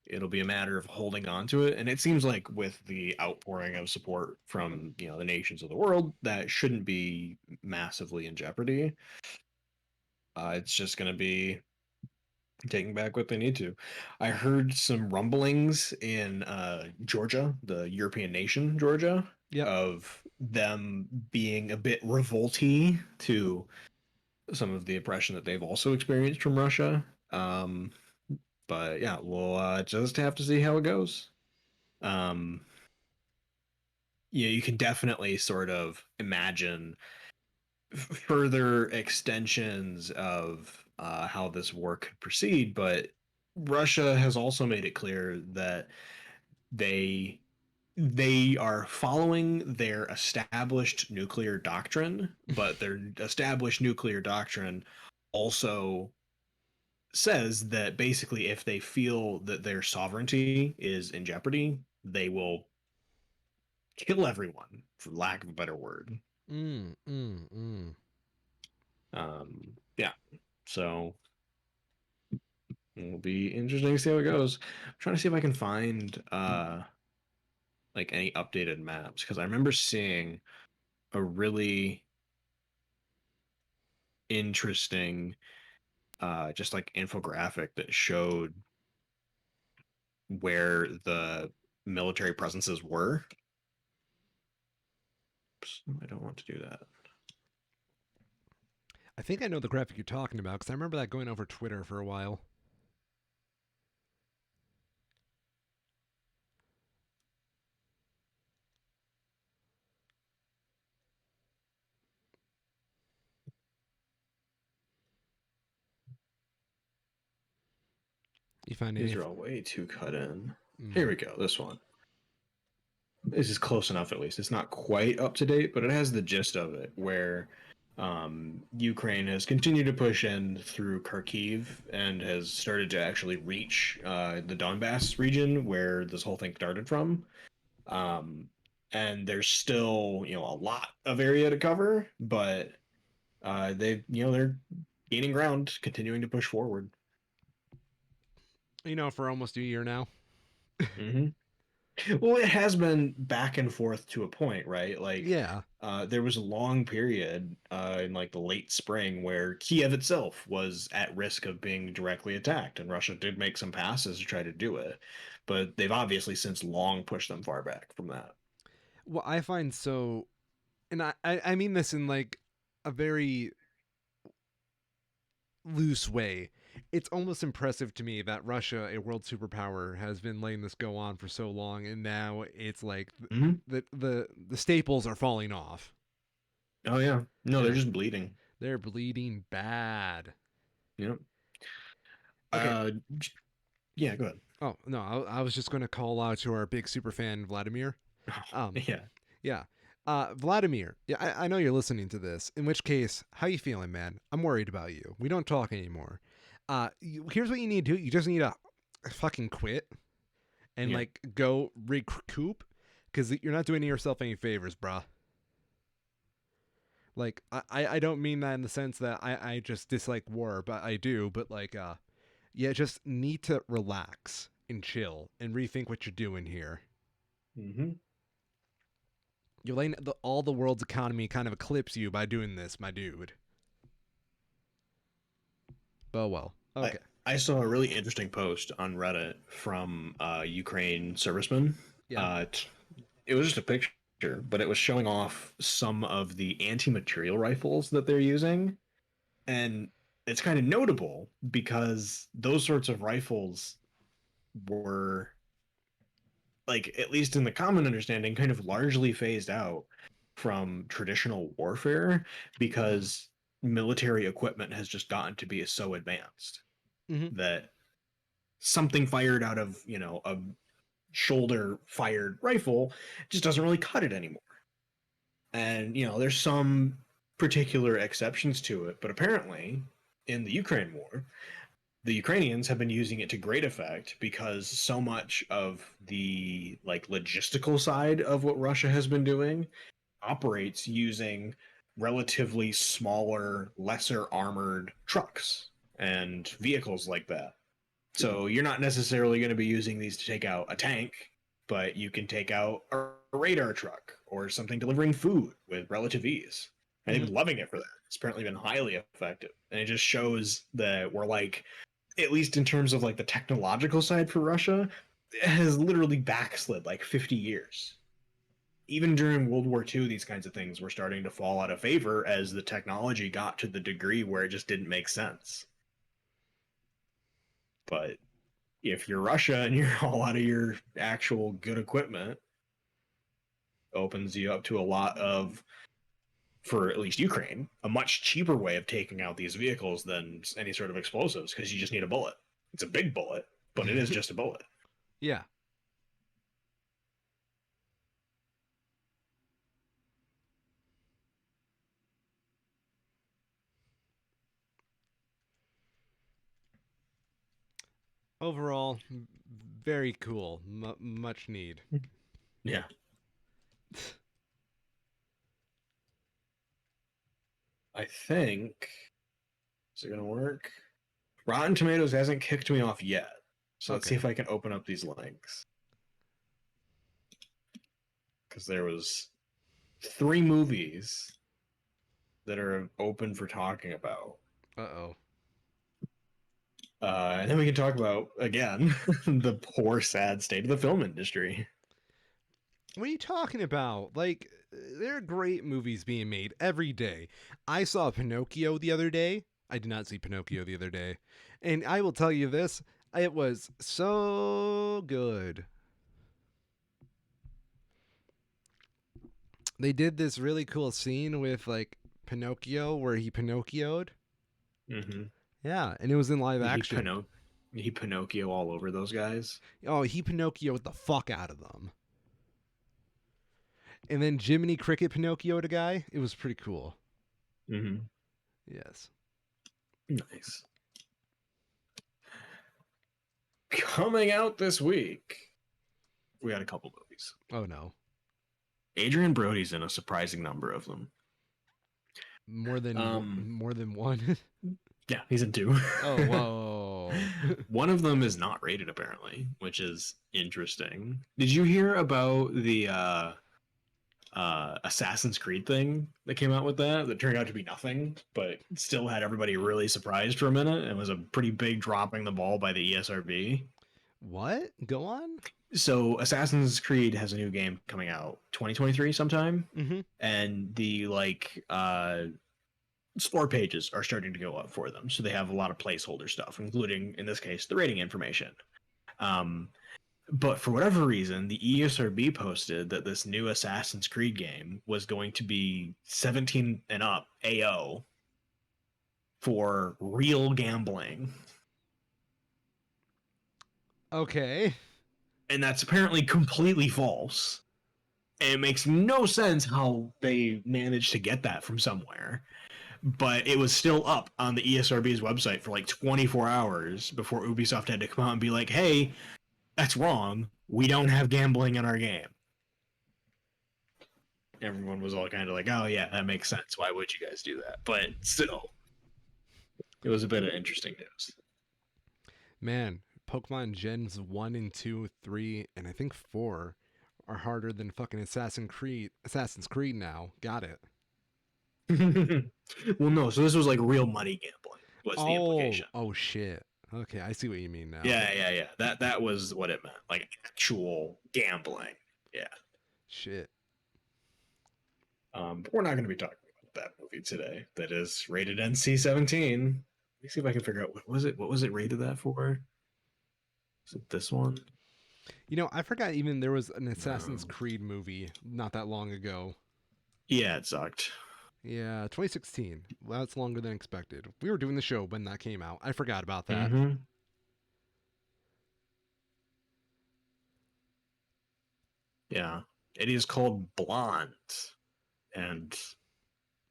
It'll be a matter of holding on to it, and it seems like with the outpouring of support from the nations of the world, that shouldn't be massively in jeopardy. It's just going to be taking back what they need to. I heard some rumblings in Georgia, the European nation, Georgia, yep. of them being a bit revolty to some of the oppression that they've also experienced from Russia. But yeah, we'll just have to see how it goes. Um, yeah, you can definitely sort of imagine further extensions of how this war could proceed, but Russia has also made it clear that they they are following their established nuclear doctrine, but their established nuclear doctrine also says that basically if they feel that their sovereignty is in jeopardy, they will kill everyone, for lack of a better word. Yeah. So it'll be interesting to see how it goes. I'm trying to see if I can find like any updated maps because I remember seeing a really interesting just like infographic that showed where the military presences were. Oops, I don't want to do that. I think I know the graphic you're talking about because I remember that going over Twitter for a while. You find any? These are all way too cut in. Here Mm. we go. This one. This is close enough, at least. It's not quite up to date, but it has the gist of it, where Ukraine has continued to push in through Kharkiv and has started to actually reach the Donbass region where this whole thing started from. Um, and there's still, a lot of area to cover, but they're gaining ground, continuing to push forward. For almost a year now. Mm-hmm. Well, it has been back and forth to a point, right? Like, Yeah. there was a long period in like the late spring where Kiev itself was at risk of being directly attacked, and Russia did make some passes to try to do it, but they've obviously since long pushed them far back from that. What I find so, and I mean this in like a very loose way. It's almost impressive to me that Russia, a world superpower, has been letting this go on for so long, and now it's like Hmm. the staples are falling off, Oh yeah, no, they're and just bleeding. they're bleeding bad. Yep. Okay. Uh, yeah, go ahead. Oh no, I was just going to call out to our big super fan Vladimir. Um, Yeah. yeah. Vladimir, yeah, I know you're listening to this. In which case, how you feeling, man? I'm worried about you. We don't talk anymore. Here's what you need to do. You just need to fucking quit and Yeah. like go recoup because you're not doing yourself any favors, bruh. Like I don't mean that in the sense that I just dislike war, but I do. But like yeah, just need to relax and chill and rethink what you're doing here. Hmm. You're letting all the world's economy kind of eclipse you by doing this, my dude. Oh well. I Okay. I saw a really interesting post on Reddit from Ukraine serviceman. Yeah. Uh, it was just a picture, but it was showing off some of the anti-material rifles that they're using, and it's kind of notable because those sorts of rifles were, like, at least in the common understanding, kind of largely phased out from traditional warfare because military equipment has just gotten to be so advanced Mm-hmm. that something fired out of, a shoulder fired rifle just doesn't really cut it anymore. And, there's some particular exceptions to it, but apparently in the Ukraine war, the Ukrainians have been using it to great effect because so much of the like logistical side of what Russia has been doing operates using relatively smaller, lesser armored trucks and vehicles like that. So you're not necessarily going to be using these to take out a tank, but you can take out a radar truck or something delivering food with relative ease. And they've Mm-hmm. been loving it for that. It's apparently been highly effective. And it just shows that we're like, at least in terms of like the technological side for Russia, it has literally backslid like 50 years. Even during World War II, these kinds of things were starting to fall out of favor as the technology got to the degree where it just didn't make sense. But if you're Russia and you're all out of your actual good equipment, opens you up to a lot of, for at least Ukraine, a much cheaper way of taking out these vehicles than any sort of explosives because you just need a bullet. It's a big bullet, but it is just a bullet. Yeah. Overall, very cool. Much need. Yeah. I think, is it going to work? Rotten Tomatoes hasn't kicked me off yet. So let's see Okay. if I can open up these links. Because there was 3 movies that are open for talking about. Uh oh. And then we can talk about, again, the poor, sad state of the film industry. What are you talking about? Like, there are great movies being made every day. I saw Pinocchio the other day. I did not see Pinocchio the other day. And I will tell you this, it was so good. They did this really cool scene with, like, Pinocchio where he Pinocchioed. Mm-hmm. Yeah, and it was in live He, action. Pino- he Pinocchio all over those guys. Oh, he Pinocchioed the fuck out of them. And then Jiminy Cricket Pinocchioed a guy. It was pretty cool. Mm-hmm. Yes. Nice. Coming out this week, we got a couple movies. Oh no. Adrian Brody's in a surprising number of them. More than one. Yeah, he's in two. Oh, whoa. One of them is not rated apparently, which is interesting. Did you hear about the Assassin's Creed thing that came out with that turned out to be nothing, but still had everybody really surprised for a minute and was a pretty big dropping the ball by the ESRB? What? Go on. So Assassin's Creed has a new game coming out 2023 sometime, Mm-hmm. and the store pages are starting to go up for them. So they have a lot of placeholder stuff, including in this case the rating information. But for whatever reason, the ESRB posted that this new Assassin's Creed game was going to be 17 and up AO for real gambling. Okay. And that's apparently completely false. And it makes no sense how they managed to get that from somewhere. But it was still up on the ESRB's website for like 24 hours before Ubisoft had to come out and be like, hey, that's wrong. We don't have gambling in our game. Everyone was all kind of like, oh, yeah, that makes sense. Why would you guys do that? But still, it was a bit of interesting news. Man, Pokemon Gens 1 and 2, 3, and I think 4 are harder than fucking Assassin's Creed now. Got it. Well, no, so this was like real money gambling was the implication. Oh shit. Okay, I see what you mean now. Yeah. That was what it meant. Like actual gambling. Yeah. Shit. But we're not going to be talking about that movie today. That is rated NC-17. Let me see if I can figure out what was it. What was it rated that for? Is it this one? You know, I forgot even there was an Assassin's Creed movie not that long ago. Yeah, it sucked. Yeah, 2016. Well, that's longer than expected. We were doing the show when that came out. I forgot about that. Mm-hmm. Yeah. It is called Blonde. And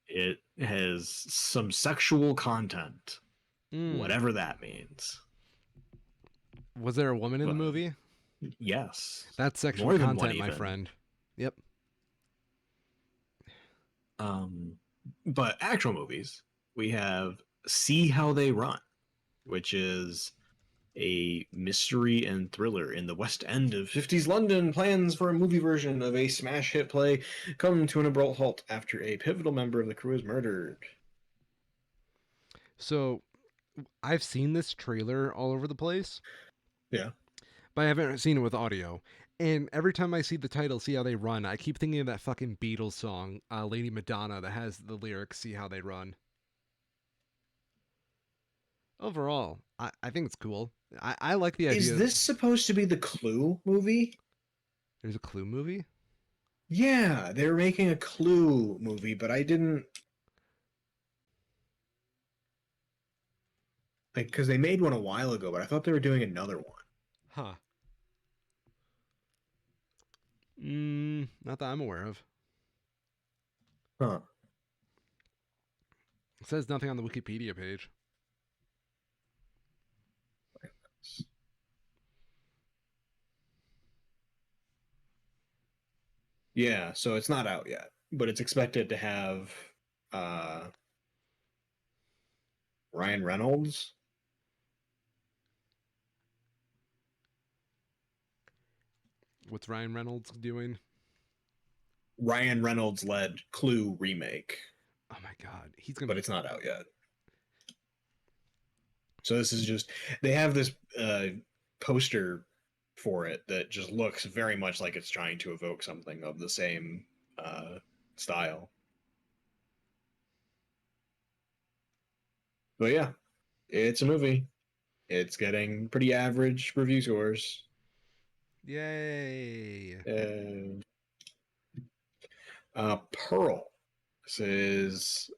it has some sexual content. Whatever that means. Was there a woman in the movie? Yes. That's sexual content, my friend. Yep. But actual movies, we have See How They Run, which is a mystery and thriller in the West End of 50s London. Plans for a movie version of a smash hit play come to an abrupt halt after a pivotal member of the crew is murdered. So, I've seen this trailer all over the place. Yeah. But I haven't seen it with audio. And every time I see the title, See How They Run, I keep thinking of that fucking Beatles song, Lady Madonna, that has the lyrics, See How They Run. Overall, I think it's cool. I like the idea. Is this supposed to be the Clue movie? There's a Clue movie? Yeah, they're making a Clue movie, but I didn't... Like, because they made one a while ago, but I thought they were doing another one. Huh. Not that I'm aware of. Huh. It says nothing on the Wikipedia page. Yeah, so it's not out yet, but it's expected to have Ryan Reynolds. What's Ryan Reynolds doing? Ryan Reynolds led Clue remake. Oh my god, he's gonna. But it's not out yet. So this is just they have this poster for it that just looks very much like it's trying to evoke something of the same uh, style. But yeah, it's a movie. It's getting pretty average review scores. Yay! Uh, Pearl. This is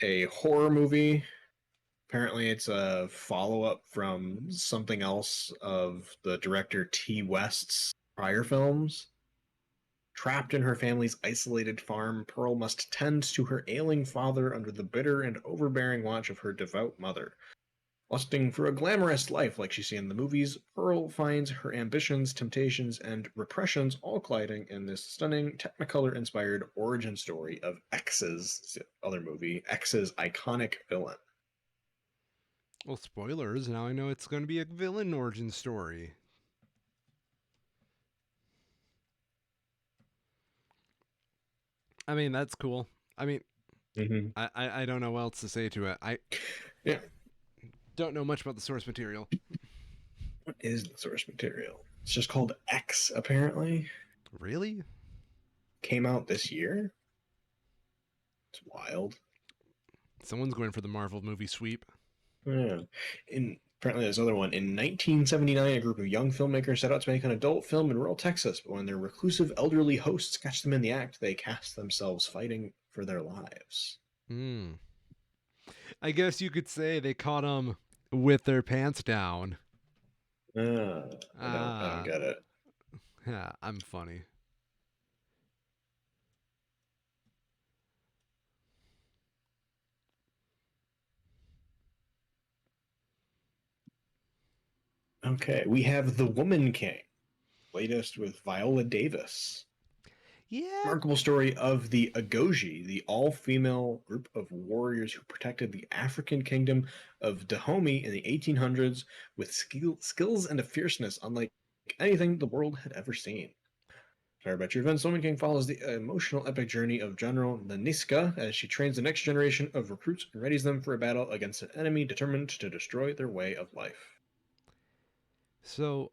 a horror movie. Apparently, it's a follow up from something else of the director T. West's prior films. Trapped in her family's isolated farm, Pearl must tend to her ailing father under the bitter and overbearing watch of her devout mother. Lusting for a glamorous life like she's seen in the movies, Pearl finds her ambitions, temptations, and repressions all colliding in this stunning Technicolor-inspired origin story of X's other movie, X's iconic villain. Well, spoilers. Now I know it's going to be a villain origin story. I mean, that's cool. I mean, Mm-hmm. I don't know what else to say to it. I Yeah. don't know much about the source material. What is the source material? It's just called X, apparently. Really? Came out this year. It's wild. Someone's going for the Marvel movie sweep. Yeah. Apparently, there's another one. In 1979, a group of young filmmakers set out to make an adult film in rural Texas, but when their reclusive elderly hosts catch them in the act, they cast themselves fighting for their lives. Hmm. I guess you could say they caught them with their pants down. I don't Ah, get it. yeah, I'm funny. Okay, we have The Woman King, latest with Viola Davis. Yeah. Remarkable story of the Agoji, the all-female group of warriors who protected the African kingdom of Dahomey in the 1800s with skills and a fierceness unlike anything the world had ever seen. Inspired by true events, Woman King follows the emotional epic journey of General Naniska as she trains the next generation of recruits and readies them for a battle against an enemy determined to destroy their way of life. So,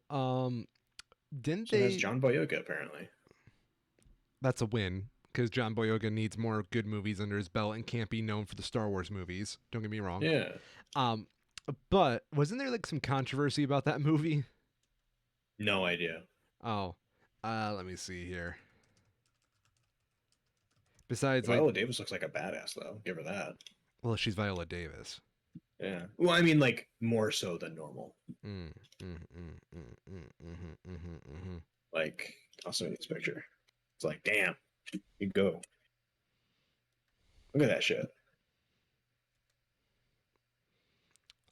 didn't So it has they? John Boyega apparently. That's a win because John Boyega needs more good movies under his belt and can't be known for the Star Wars movies. Don't get me wrong. Yeah, Um, but wasn't there like some controversy about that movie? no idea. Oh, let me see here. Besides, like, Viola Davis looks like a badass though. Give her that. well, she's Viola Davis. Yeah. Well, I mean, like more so than normal. Mm, mm, mm, mm, mm, mm, mm, mm. Like, I'll send you this picture. It's like, damn, you go. Look at that shit.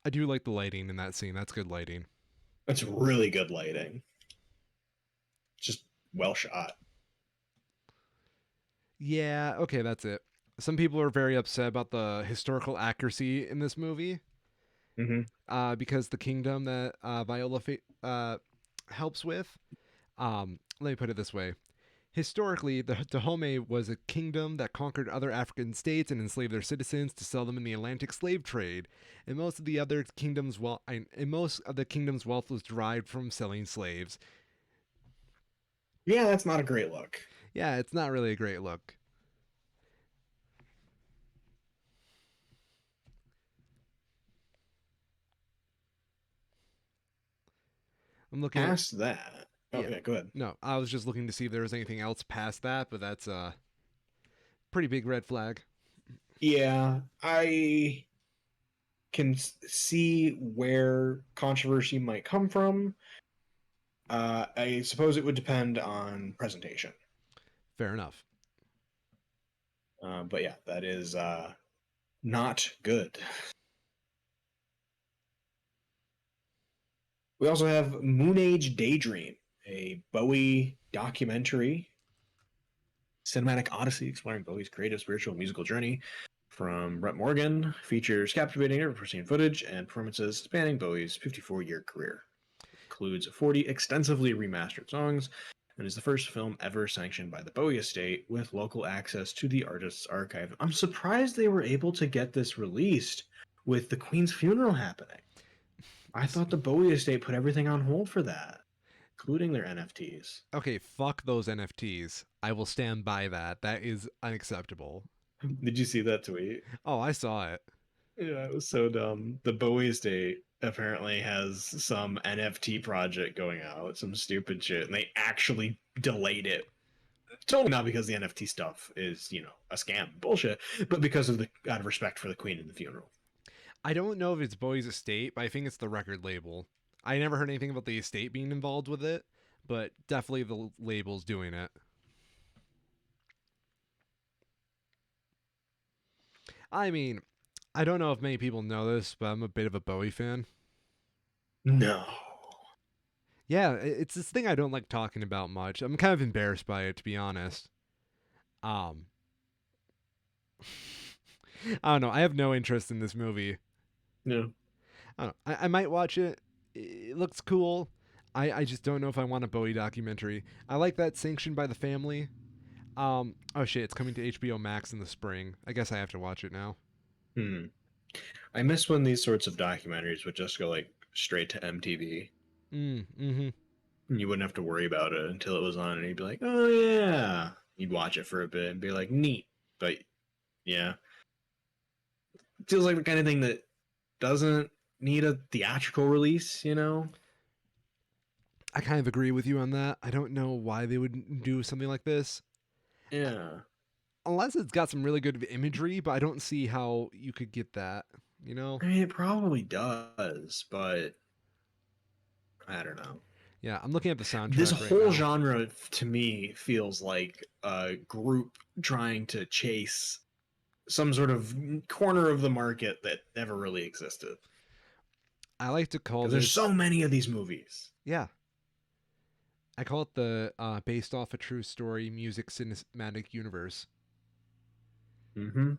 I do like the lighting in that scene. That's good lighting. That's really good lighting. Just well shot. Yeah, okay, that's it. Some people are very upset about the historical accuracy in this movie Mm-hmm. because the kingdom that helps with, let me put it this way. Historically, the Dahomey was a kingdom that conquered other African states and enslaved their citizens to sell them in the Atlantic slave trade. And most of the kingdom's wealth was derived from selling slaves. Yeah, that's not a great look. Yeah, it's not really a great look. I'm looking at Past that. Oh, yeah. yeah, go ahead. No, I was just looking to see if there was anything else past that, but that's a pretty big red flag. Yeah, I can see where controversy might come from. I suppose it would depend on presentation. Fair enough. But yeah, that is not good. We also have Moon Age Daydream, a Bowie documentary, cinematic odyssey exploring Bowie's creative, spiritual, and musical journey from Brett Morgan. Features captivating, never-seen footage and performances spanning Bowie's 54-year career. Includes 40 extensively remastered songs and is the first film ever sanctioned by the Bowie estate with local access to the artist's archive. I'm surprised they were able to get this released with the Queen's funeral happening. I thought the Bowie estate put everything on hold for that, including their NFTs. Okay, fuck those NFTs. I will stand by that. That is unacceptable. Did you see that tweet? Oh, I saw it. Yeah, it was so dumb. The Bowie estate apparently has some NFT project going out, some stupid shit, and they actually delayed it. Totally not because the NFT stuff is, a scam, bullshit, but because of the out of respect for the Queen and the funeral. I don't know if it's Bowie's estate, but I think it's the record label. I never heard anything about the estate being involved with it, but definitely the label's doing it. I mean, I don't know if many people know this, but I'm a bit of a Bowie fan. No. Yeah, it's this thing I don't like talking about much. I'm kind of embarrassed by it, to be honest. Um, I don't know. I have no interest in this movie. No. I don't know. I might watch it. It looks cool. I just don't know if I want a Bowie documentary. I like that sanctioned by the family. Oh shit, it's coming to HBO Max in the spring. I guess I have to watch it now. Hmm. I miss when these sorts of documentaries would just go like straight to MTV. Mm-hmm. And you wouldn't have to worry about it until it was on, and you'd be like, "Oh yeah." You'd watch it for a bit and be like, "Neat," but yeah, it feels like the kind of thing that doesn't need a theatrical release. I kind of agree with you on that. I don't know why they would do something like this. Yeah. Unless it's got some really good imagery, but I don't see how you could get that, you know? I mean, it probably does, but I don't know. Yeah, I'm looking at the This soundtrack right whole now. genre to me feels like a group trying to chase some sort of corner of the market that never really existed. I like to call Because there's this, so many of these movies. yeah, I call it the based off a true story music cinematic universe Mm-hmm.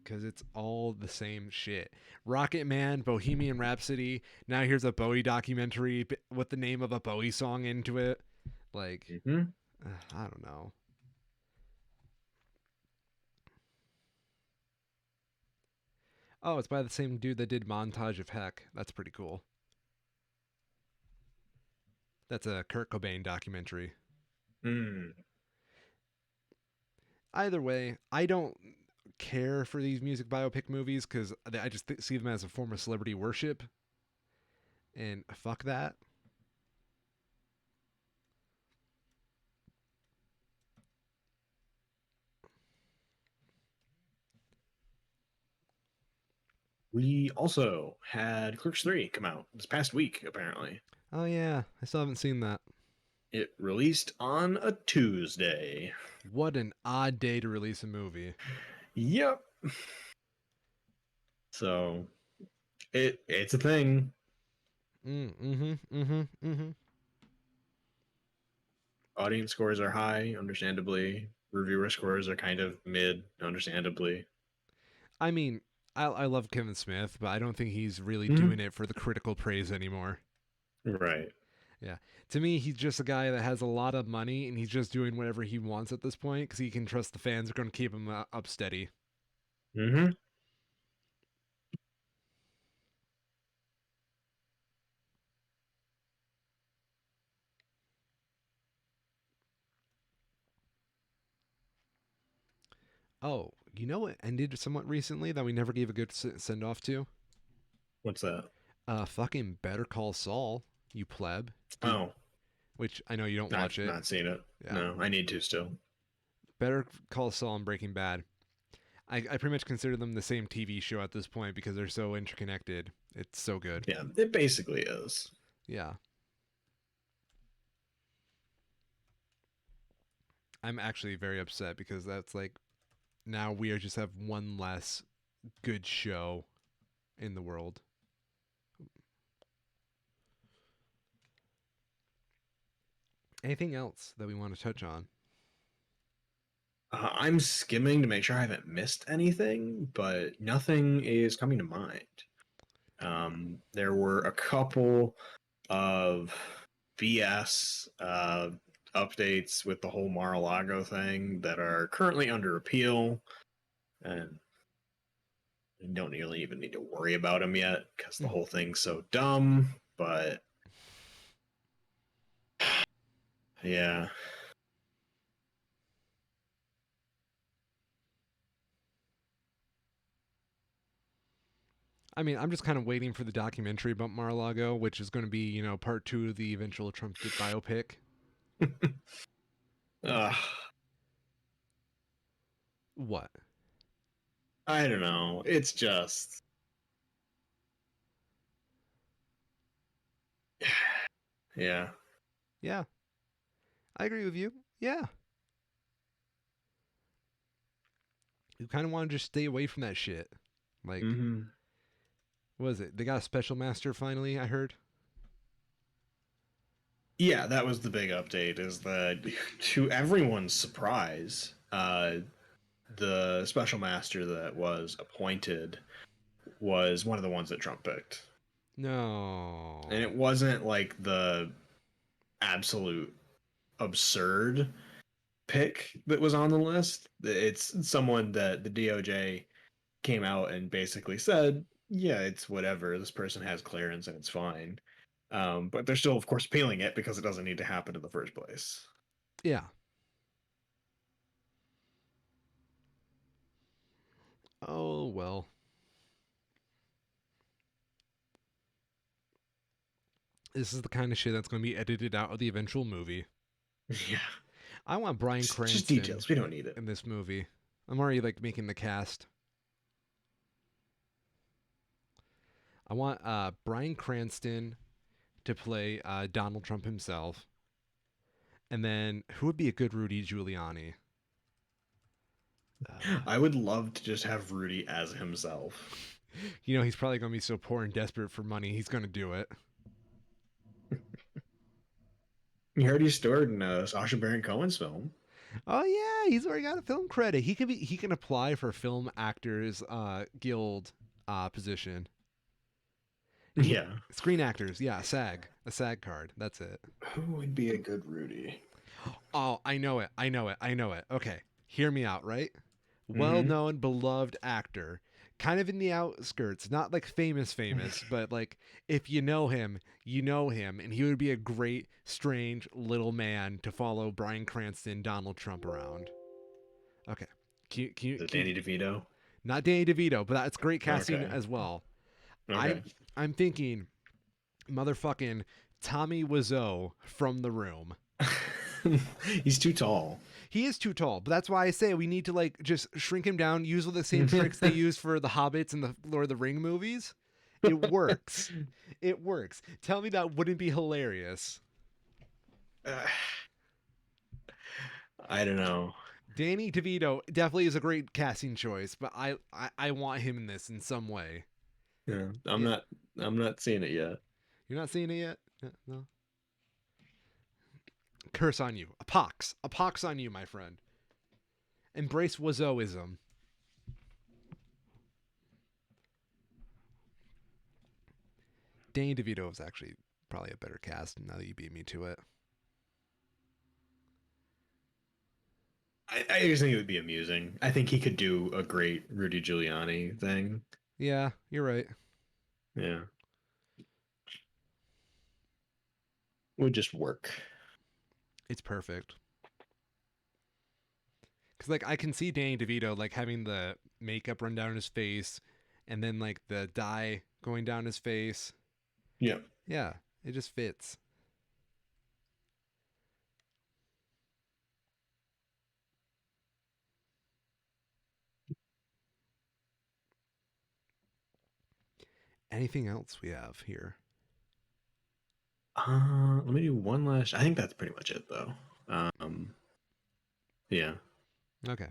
because it's all the same shit. Rocket Man, Bohemian Rhapsody. Now here's a Bowie documentary with the name of a Bowie song into it. Like, Mm-hmm. I don't know. Oh, it's by the same dude that did Montage of Heck. That's pretty cool. That's a Kurt Cobain documentary. Mm. Either way, I don't care for these music biopic movies because I just see them as a form of celebrity worship, and fuck that. We also had Clerks 3 come out this past week, apparently. Oh yeah, I still haven't seen that. It released on a Tuesday. What an odd day to release a movie. Yep. So it's a thing. Mm-hmm. Mm-hmm. Mm-hmm. Audience scores are high, understandably. Reviewer scores are kind of mid, understandably. I mean, I love Kevin Smith, but I don't think he's really Mm-hmm. doing it for the critical praise anymore. Right. Yeah. To me, he's just a guy that has a lot of money and he's just doing whatever he wants at this point because he can trust the fans are going to keep him up steady. Mm-hmm. Oh, you know what ended somewhat recently that we never gave a good send off to? What's that? Fucking Better Call Saul, you pleb. Dude, Oh, which I know you don't I've watch it. not seen it. Yeah. No, I need to still. Better Call Saul and Breaking Bad. I pretty much consider them the same TV show at this point because they're so interconnected. It's so good. Yeah, it basically is. Yeah. I'm actually very upset because that's like now we are just have one less good show in the world. Anything else that we want to touch on? I'm skimming to make sure I haven't missed anything, but nothing is coming to mind. There were a couple of BS updates with the whole Mar-a-Lago thing that are currently under appeal, and don't really even need to worry about him yet because the whole thing's so dumb. But yeah. I mean, I'm just kind of waiting for the documentary about Mar-a-Lago, which is going to be, part 2 of the eventual Trump biopic. Ugh. What? I don't know. It's just. Yeah. Yeah, I agree with you. Yeah. You kind of want to just stay away from that shit. Like, Mm-hmm. what is it? They got a special master finally, I heard. Yeah, that was the big update. Is that to everyone's surprise, the special master that was appointed was one of the ones that Trump picked, and No. it wasn't like the absolute absurd pick that was on the list. It's someone that the DOJ came out and basically said, yeah, it's whatever. This person has clearance and it's fine. But they're still, of course, appealing it because it doesn't need to happen in the first place. Yeah. Oh, well. This is the kind of shit that's going to be edited out of the eventual movie. Yeah. I want Bryan Just Cranston details. We don't need it. in this movie. I'm already like making the cast. I want Bryan Cranston to play Donald Trump himself. And then who would be a good Rudy Giuliani? I would love to just have Rudy as himself. He's probably going to be so poor and desperate for money, he's going to do it. He already starred in Sacha Baron Cohen's film. Oh yeah, he's already got a film credit. He can apply for Film Actors Guild position. Yeah. Screen Actors, yeah, a SAG card. That's it. Who would be a good Rudy? Oh, I know it. Okay, hear me out, right? Mm-hmm. Well-known, beloved actor, kind of in the outskirts, not like famous, but like if you know him, and he would be a great, strange little man to follow Bryan Cranston, Donald Trump around. Okay, Danny DeVito? not Danny DeVito, but that's great casting Okay. as well. Okay. I'm thinking, motherfucking Tommy Wiseau from The Room. He's too tall. He is too tall, but that's why I say we need to like just shrink him down, use all the same tricks they use for the Hobbits and the Lord of the Ring movies. It works. It works. Tell me that wouldn't be hilarious. I don't know. Danny DeVito definitely is a great casting choice, but I want him in this in some way. Yeah, Yeah. I'm not seeing it yet. You're not seeing it yet? No. Curse on you. A pox on you, my friend. Embrace Wiseauism. Danny DeVito is actually probably a better cast now that you beat me to it. I just think it would be amusing. I think he could do a great Rudy Giuliani thing. Yeah, you're right. Yeah. Would just work. It's perfect. Because like I can see Danny DeVito like having the makeup run down his face, and then like the dye going down his face. Yeah. Yeah, it just fits. Anything else we have here? Let me do one last. I think that's pretty much it, though. Yeah. Okay.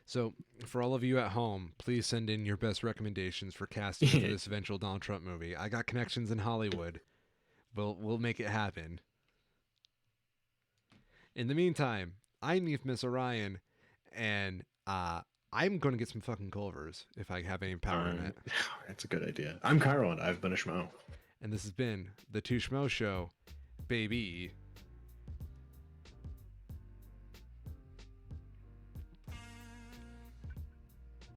So, for all of you at home, please send in your best recommendations for casting for this eventual Donald Trump movie. I got connections in Hollywood. We'll make it happen. In the meantime, I'm Miss Orion, and I'm going to get some fucking Culvers if I have any power in it. That's a good idea. I'm Carl, and I've been a schmo. And this has been the Two Schmoes Show, baby.